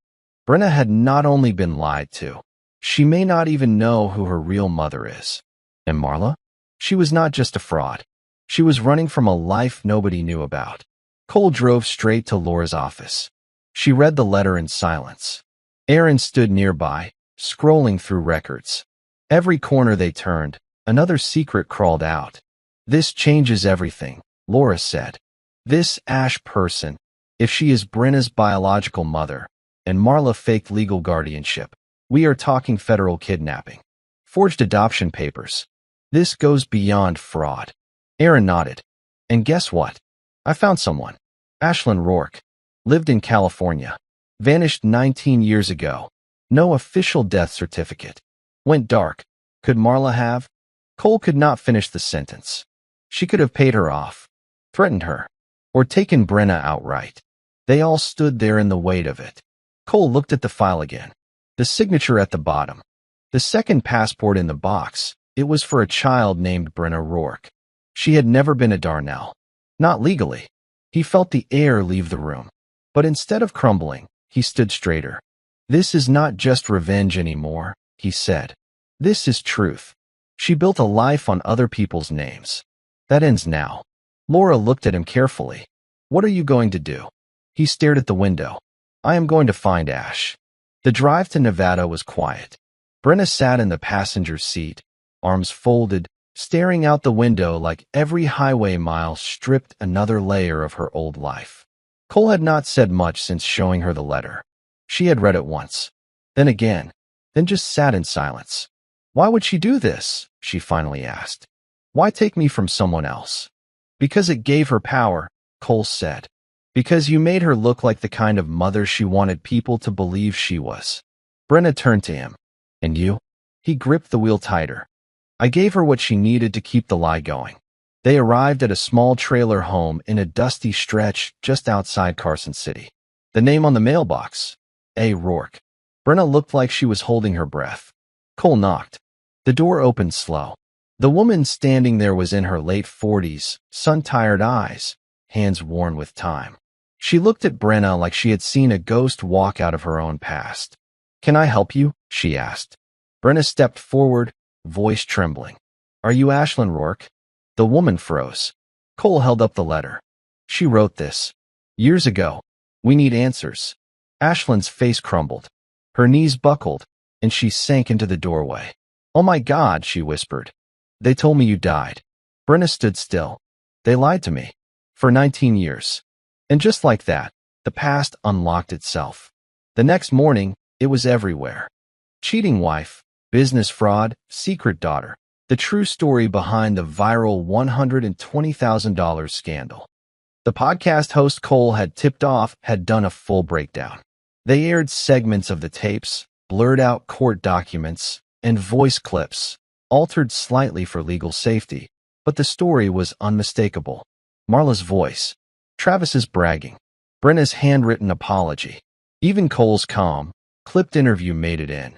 A: Brenna had not only been lied to. She may not even know who her real mother is. And Marla? She was not just a fraud. She was running from a life nobody knew about. Cole drove straight to Laura's office. She read the letter in silence. Aaron stood nearby, scrolling through records. Every corner they turned, another secret crawled out. This changes everything, Laura said. This Ash person, if she is Brenna's biological mother, and Marla faked legal guardianship, we are talking federal kidnapping. Forged adoption papers. This goes beyond fraud. Aaron nodded. And guess what? I found someone. Ashlyn Rourke. Lived in California. Vanished 19 years ago. No official death certificate. Went dark. Could Marla have? Cole could not finish the sentence. She could have paid her off, threatened her, or taken Brenna outright. They all stood there in the weight of it. Cole looked at the file again. The signature at the bottom. The second passport in the box. It was for a child named Brenna Rourke. She had never been a Darnell. Not legally. He felt the air leave the room. But instead of crumbling, he stood straighter. This is not just revenge anymore, he said. This is truth. She built a life on other people's names. That ends now. Laura looked at him carefully. What are you going to do? He stared at the window. I am going to find Ash. The drive to Nevada was quiet. Brenna sat in the passenger seat, arms folded, staring out the window like every highway mile stripped another layer of her old life. Cole had not said much since showing her the letter. She had read it once, then again, then just sat in silence. Why would she do this? She finally asked. Why take me from someone else? Because it gave her power, Cole said. Because you made her look like the kind of mother she wanted people to believe she was. Brenna turned to him. And you? He gripped the wheel tighter. I gave her what she needed to keep the lie going. They arrived at a small trailer home in a dusty stretch just outside Carson City. The name on the mailbox, A. Rourke. Brenna looked like she was holding her breath. Cole knocked. The door opened slow. The woman standing there was in her late 40s, sun-tired eyes, hands worn with time. She looked at Brenna like she had seen a ghost walk out of her own past. Can I help you? She asked. Brenna stepped forward, voice trembling. Are you Ashlyn Rourke? The woman froze. Cole held up the letter. She wrote this. Years ago. We need answers. Ashlyn's face crumbled. Her knees buckled, and she sank into the doorway. Oh my God, she whispered. They told me you died. Brenna stood still. They lied to me. For 19 years. And just like that, the past unlocked itself. The next morning, it was everywhere. Cheating wife, business fraud, secret daughter. The true story behind the viral $120,000 scandal. The podcast host Cole had tipped off had done a full breakdown. They aired segments of the tapes, blurred out court documents, and voice clips, altered slightly for legal safety, but the story was unmistakable. Marla's voice, Travis's bragging, Brenna's handwritten apology. Even Cole's calm, clipped interview made it in.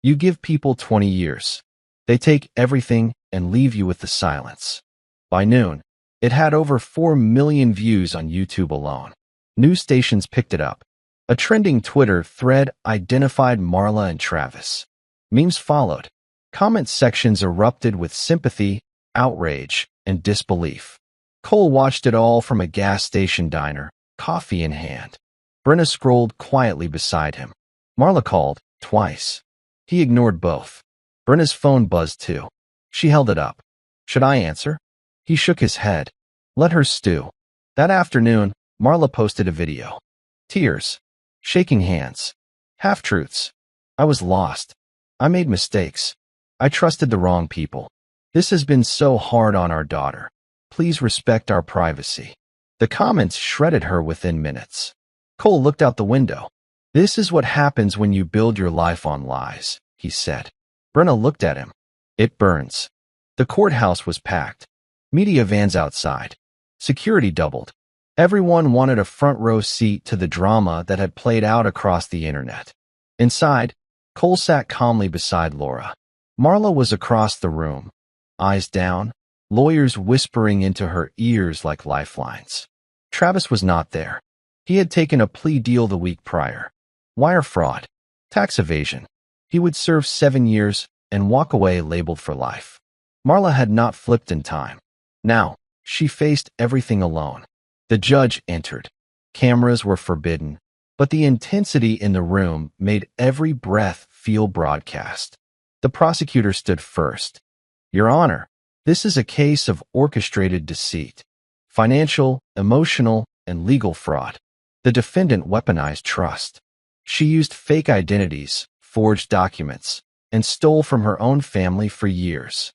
A: You give people 20 years. They take everything and leave you with the silence. By noon, it had over 4 million views on YouTube alone. News stations picked it up. A trending Twitter thread identified Marla and Travis. Memes followed. Comment sections erupted with sympathy, outrage, and disbelief. Cole watched it all from a gas station diner, coffee in hand. Brenna scrolled quietly beside him. Marla called, twice. He ignored both. Brenna's phone buzzed too. She held it up. Should I answer? He shook his head. Let her stew. That afternoon, Marla posted a video. Tears. Shaking hands. Half-truths. I was lost. I made mistakes. I trusted the wrong people. This has been so hard on our daughter. Please respect our privacy. The comments shredded her within minutes. Cole looked out the window. This is what happens when you build your life on lies, he said. Brenna looked at him. It burns. The courthouse was packed. Media vans outside. Security doubled. Everyone wanted a front row seat to the drama that had played out across the internet. Inside, Cole sat calmly beside Laura. Marla was across the room, eyes down, lawyers whispering into her ears like lifelines. Travis was not there. He had taken a plea deal the week prior. Wire fraud, tax evasion. He would serve 7 years and walk away labeled for life. Marla had not flipped in time. Now, she faced everything alone. The judge entered. Cameras were forbidden, but the intensity in the room made every breath feel broadcast. The prosecutor stood first. Your Honor, this is a case of orchestrated deceit, financial, emotional, and legal fraud. The defendant weaponized trust. She used fake identities, forged documents, and stole from her own family for years.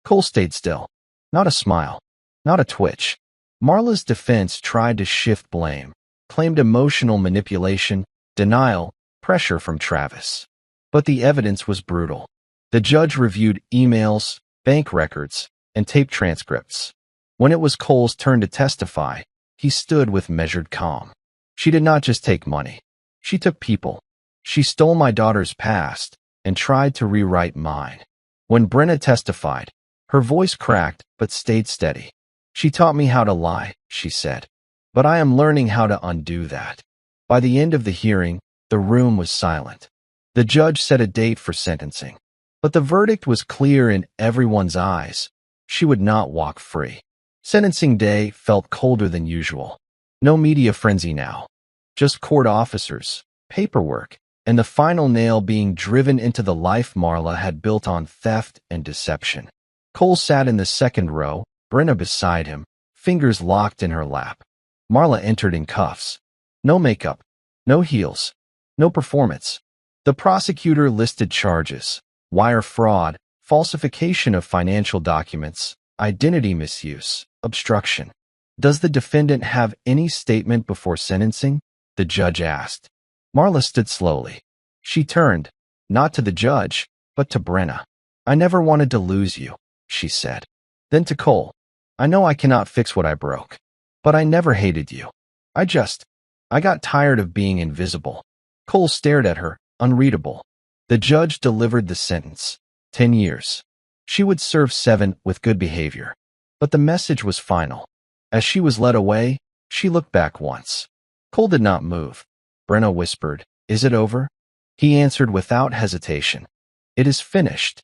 A: Cole stayed still. Not a smile. Not a twitch. Marla's defense tried to shift blame, claimed emotional manipulation, denial, pressure from Travis. But the evidence was brutal. The judge reviewed emails, bank records, and tape transcripts. When it was Cole's turn to testify, he stood with measured calm. She did not just take money. She took people. She stole my daughter's past and tried to rewrite mine. When Brenna testified, her voice cracked but stayed steady. She taught me how to lie, she said. But I am learning how to undo that. By the end of the hearing, the room was silent. The judge set a date for sentencing. But the verdict was clear in everyone's eyes. She would not walk free. Sentencing day felt colder than usual. No media frenzy now. Just court officers, paperwork, and the final nail being driven into the life Marla had built on theft and deception. Cole sat in the second row, Brenna beside him, fingers locked in her lap. Marla entered in cuffs. No makeup, no heels, no performance. The prosecutor listed charges: wire fraud, falsification of financial documents, identity misuse, obstruction. Does the defendant have any statement before sentencing? The judge asked. Marla stood slowly. She turned, not to the judge, but to Brenna. I never wanted to lose you, she said. Then to Cole. I know I cannot fix what I broke. But I never hated you. I got tired of being invisible. Cole stared at her, unreadable. The judge delivered the sentence. 10 years. She would serve 7 with good behavior. But the message was final. As she was led away, she looked back once. Cole did not move. Brenna whispered, Is it over? He answered without hesitation. It is finished.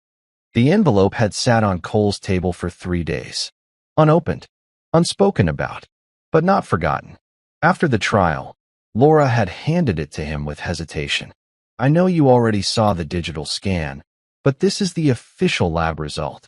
A: The envelope had sat on Cole's table for 3 days. Unopened. Unspoken about. But not forgotten. After the trial, Laura had handed it to him with hesitation. I know you already saw the digital scan, but this is the official lab result.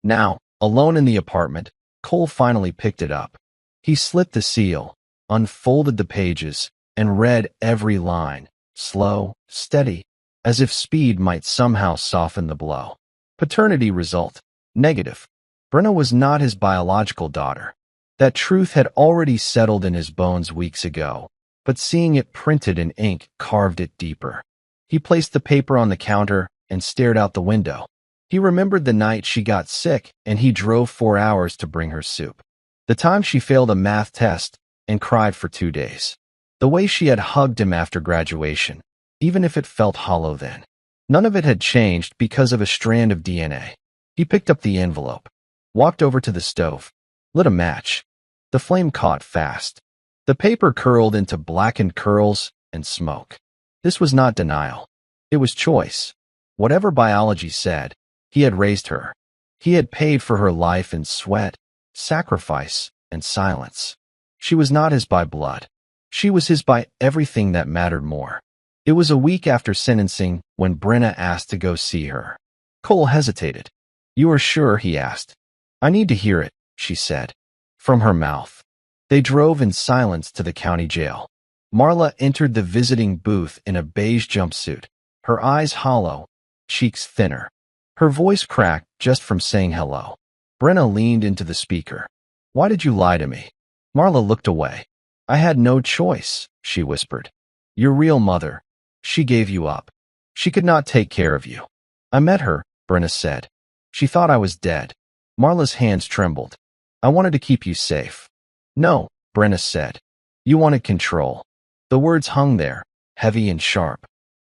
A: Now, alone in the apartment, Cole finally picked it up. He slit the seal, unfolded the pages, and read every line, slow, steady, as if speed might somehow soften the blow. Paternity result: negative. Brenna was not his biological daughter. That truth had already settled in his bones weeks ago, but seeing it printed in ink carved it deeper. He placed the paper on the counter and stared out the window. He remembered the night she got sick and he drove 4 hours to bring her soup. The time she failed a math test and cried for 2 days. The way she had hugged him after graduation, even if it felt hollow then. None of it had changed because of a strand of DNA. He picked up the envelope, walked over to the stove, lit a match. The flame caught fast. The paper curled into blackened curls and smoke. This was not denial. It was choice. Whatever biology said, he had raised her. He had paid for her life in sweat, sacrifice, and silence. She was not his by blood. She was his by everything that mattered more. It was a week after sentencing when Brenna asked to go see her. Cole hesitated. You are sure? He asked. I need to hear it, she said. From her mouth. They drove in silence to the county jail. Marla entered the visiting booth in a beige jumpsuit, her eyes hollow, cheeks thinner. Her voice cracked just from saying hello. Brenna leaned into the speaker. Why did you lie to me? Marla looked away. I had no choice, she whispered. Your real mother. She gave you up. She could not take care of you. I met her, Brenna said. She thought I was dead. Marla's hands trembled. I wanted to keep you safe. No, Brenna said. You wanted control. The words hung there, heavy and sharp.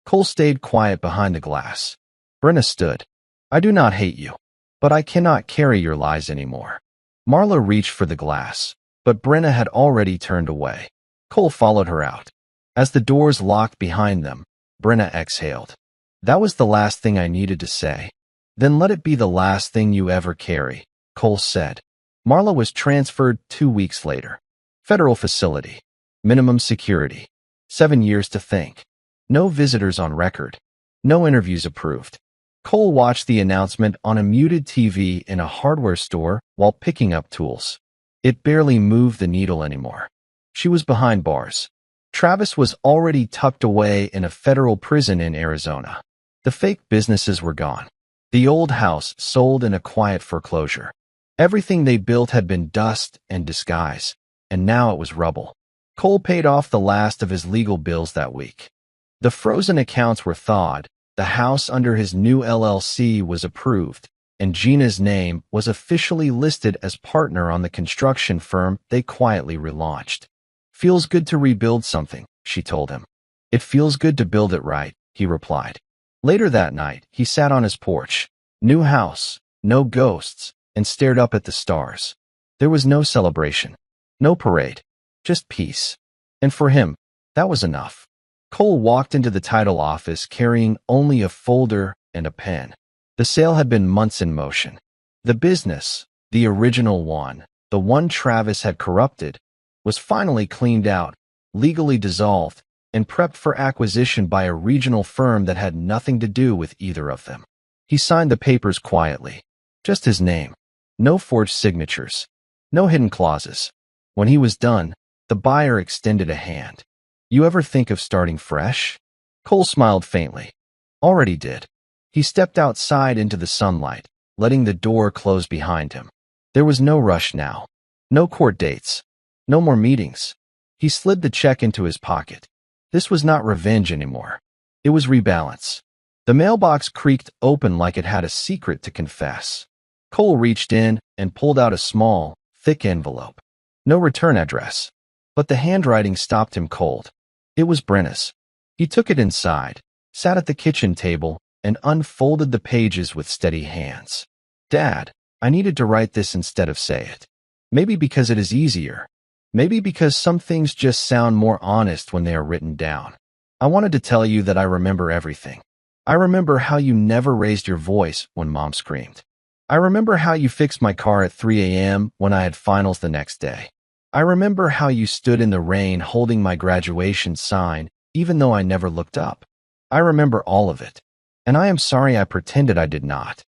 A: Cole stayed quiet behind the glass. Brenna stood. I do not hate you, but I cannot carry your lies anymore. Marla reached for the glass, but Brenna had already turned away. Cole followed her out. As the doors locked behind them, Brenna exhaled. That was the last thing I needed to say. Then let it be the last thing you ever carry, Cole said. Marla was transferred 2 weeks later. Federal facility. Minimum security. 7 years to think. No visitors on record. No interviews approved. Cole watched the announcement on a muted TV in a hardware store while picking up tools. It barely moved the needle anymore. She was behind bars. Travis was already tucked away in a federal prison in Arizona. The fake businesses were gone. The old house sold in a quiet foreclosure. Everything they built had been dust and disguise, and now it was rubble. Cole paid off the last of his legal bills that week. The frozen accounts were thawed, The house under his new LLC was approved, and Gina's name was officially listed as partner on the construction firm they quietly relaunched. "Feels good to rebuild something," she told him. "It feels good to build it right," he replied. Later that night, he sat on his porch. New house, no ghosts, and stared up at the stars. There was no celebration, no parade, just peace. And for him, that was enough. Cole walked into the title office carrying only a folder and a pen. The sale had been months in motion. The business, the original one, the one Travis had corrupted, was finally cleaned out, legally dissolved, and prepped for acquisition by a regional firm that had nothing to do with either of them. He signed the papers quietly. Just his name. No forged signatures. No hidden clauses. When he was done, the buyer extended a hand. "You ever think of starting fresh?" Cole smiled faintly. Already did. He stepped outside into the sunlight, letting the door close behind him. There was no rush now. No court dates. No more meetings. He slid the check into his pocket. This was not revenge anymore. It was rebalance. The mailbox creaked open like it had a secret to confess. Cole reached in and pulled out a small, thick envelope. No return address. But the handwriting stopped him cold. It was Brenna's. He took it inside, sat at the kitchen table, and unfolded the pages with steady hands. "Dad, I needed to write this instead of say it. Maybe because it is easier. Maybe because some things just sound more honest when they are written down. I wanted to tell you that I remember everything. I remember how you never raised your voice when Mom screamed. I remember how you fixed my car at 3 a.m. when I had finals the next day. I remember how you stood in the rain holding my graduation sign, even though I never looked up. I remember all of it. And I am sorry I pretended I did not.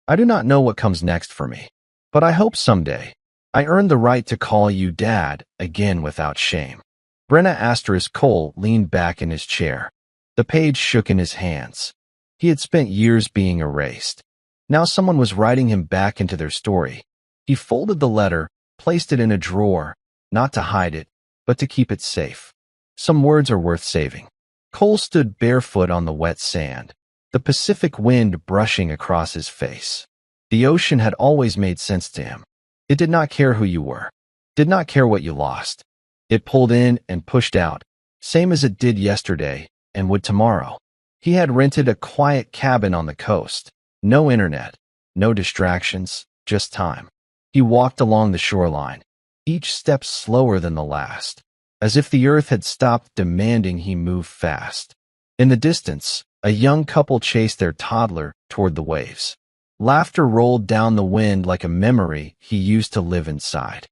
A: I do not know what comes next for me. But I hope someday I earn the right to call you Dad again without shame." Brenna * Cole leaned back in his chair. The page shook in his hands. He had spent years being erased. Now someone was writing him back into their story. He folded the letter, placed it in a drawer, not to hide it, but to keep it safe. Some words are worth saving. Cole stood barefoot on the wet sand, the Pacific wind brushing across his face. The ocean had always made sense to him. It did not care who you were, did not care what you lost. It pulled in and pushed out, same as it did yesterday and would tomorrow. He had rented a quiet cabin on the coast. No internet, no distractions, just time. He walked along the shoreline, each step slower than the last, as if the earth had stopped demanding he move fast. In the distance, a young couple chased their toddler toward the waves. Laughter rolled down the wind like a memory he used to live inside.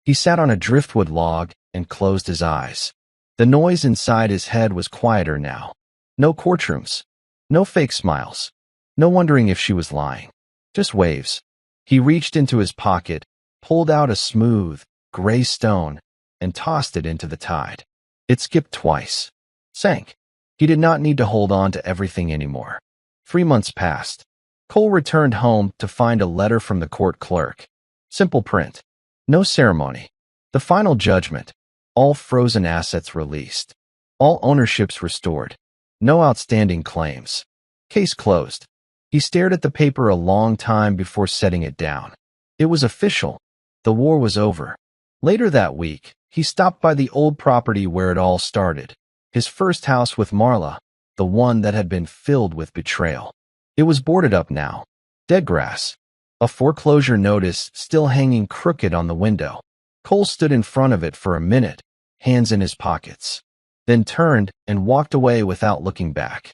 A: He sat on a driftwood log and closed his eyes. The noise inside his head was quieter now. No courtrooms, no fake smiles, no wondering if she was lying. Just waves. He reached into his pocket, pulled out a smooth, gray stone, and tossed it into the tide. It skipped twice. Sank. He did not need to hold on to everything anymore. 3 months passed. Cole returned home to find a letter from the court clerk. Simple print. No ceremony. The final judgment. All frozen assets released. All ownerships restored. No outstanding claims. Case closed. He stared at the paper a long time before setting it down. It was official. The war was over. Later that week, he stopped by the old property where it all started. His first house with Marla, the one that had been filled with betrayal. It was boarded up now. Dead grass. A foreclosure notice still hanging crooked on the window. Cole stood in front of it for a minute, hands in his pockets, then turned and walked away without looking back.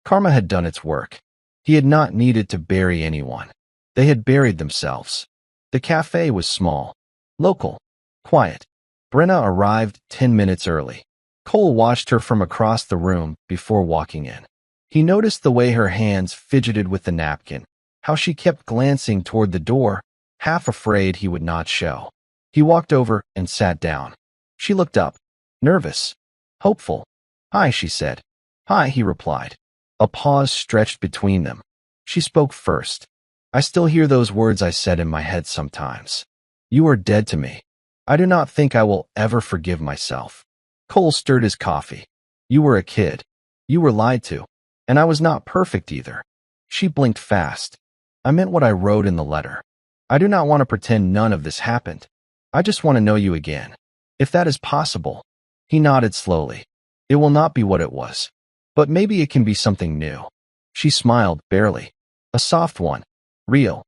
A: Karma had done its work. He had not needed to bury anyone. They had buried themselves. The cafe was small, local, quiet. Brenna arrived 10 minutes early. Cole watched her from across the room before walking in. He noticed the way her hands fidgeted with the napkin, how she kept glancing toward the door, half afraid he would not show. He walked over and sat down. She looked up, nervous, hopeful. "Hi," she said. "Hi," he replied. A pause stretched between them. She spoke first. "I still hear those words I said in my head sometimes. You are dead to me. I do not think I will ever forgive myself." Cole stirred his coffee. "You were a kid. You were lied to. And I was not perfect either. She blinked fast. I meant what I wrote in the letter. I do not want to pretend none of this happened. I just want to know you again. If that is possible. He nodded slowly. It will not be what it was. But maybe it can be something new. She smiled, barely. A soft one. Real.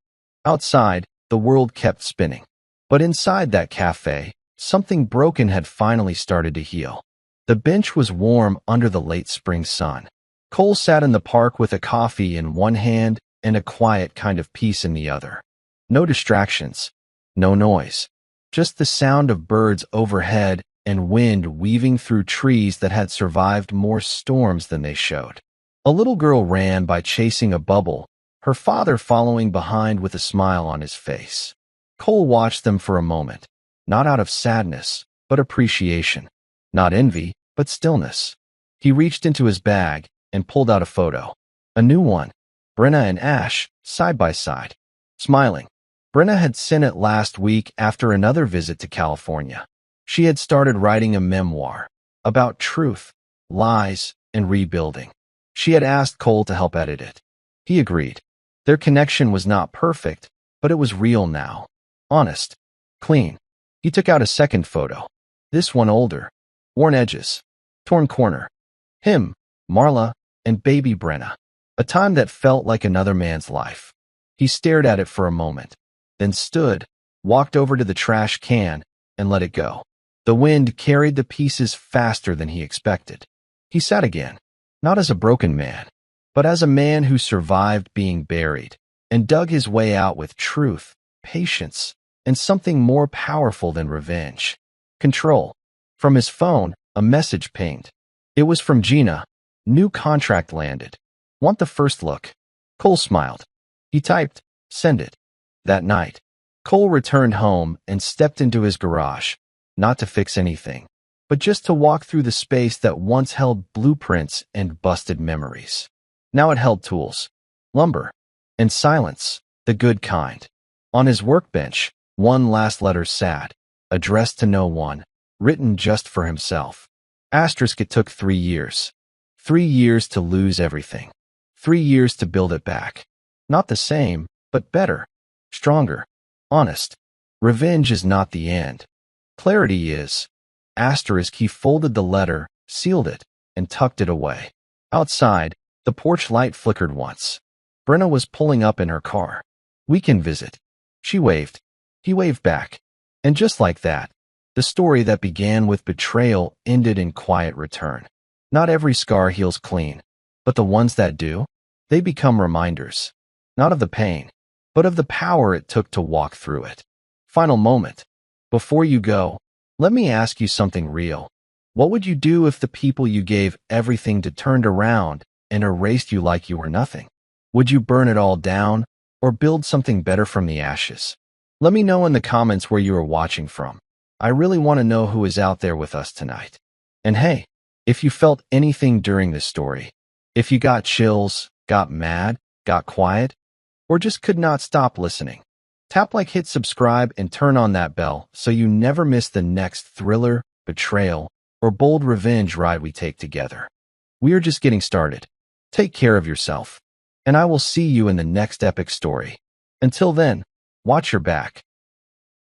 A: Outside, the world kept spinning. But inside that cafe, something broken had finally started to heal. The bench was warm under the late spring sun. Cole sat in the park with a coffee in one hand and a quiet kind of peace in the other. No distractions. No noise. Just the sound of birds overhead and wind weaving through trees that had survived more storms than they showed. A little girl ran by chasing a bubble, her father following behind with a smile on his face. Cole watched them for a moment, not out of sadness, but appreciation. Not envy, but stillness. He reached into his bag and pulled out a photo. A new one. Brenna and Ash, side by side. Smiling. Brenna had sent it last week after another visit to California. She had started writing a memoir about truth, lies, and rebuilding. She had asked Cole to help edit it. He agreed. Their connection was not perfect, but it was real now. Honest. Clean. He took out a second photo. This one older. Worn edges. Torn corner. Him, Marla, and baby Brenna. A time that felt like another man's life. He stared at it for a moment, then stood, walked over to the trash can, and let it go. The wind carried the pieces faster than he expected. He sat again, not as a broken man, but as a man who survived being buried and dug his way out with truth, patience, and something more powerful than revenge. Control. From his phone, a message pinged. It was from Gina. New contract landed. Want the first look? Cole smiled. He typed, send it. That night, Cole returned home and stepped into his garage, not to fix anything, but just to walk through the space that once held blueprints and busted memories. Now it held tools, lumber, and silence, the good kind. On his workbench, one last letter sat, addressed to no one, written just for himself. Asterisk, it took 3 years. 3 years to lose everything. 3 years to build it back. Not the same, but better, stronger, honest. Revenge is not the end. Clarity is. Asterisk, he folded the letter, sealed it, and tucked it away. Outside, the porch light flickered once. Brenna was pulling up in her car. Weekend visit. She waved. He waved back. And just like that, the story that began with betrayal ended in quiet return. Not every scar heals clean, but the ones that do, they become reminders. Not of the pain, but of the power it took to walk through it. Final moment. Before you go, let me ask you something real. What would you do if the people you gave everything to turned around and erased you like you were nothing? Would you burn it all down or build something better from the ashes? Let me know in the comments where you are watching from. I really want to know who is out there with us tonight. And hey, if you felt anything during this story, if you got chills, got mad, got quiet, or just could not stop listening, tap like, hit subscribe, and turn on that bell so you never miss the next thriller, betrayal, or bold revenge ride we take together. We are just getting started. Take care of yourself, and I will see you in the next epic story. Until then, watch your back.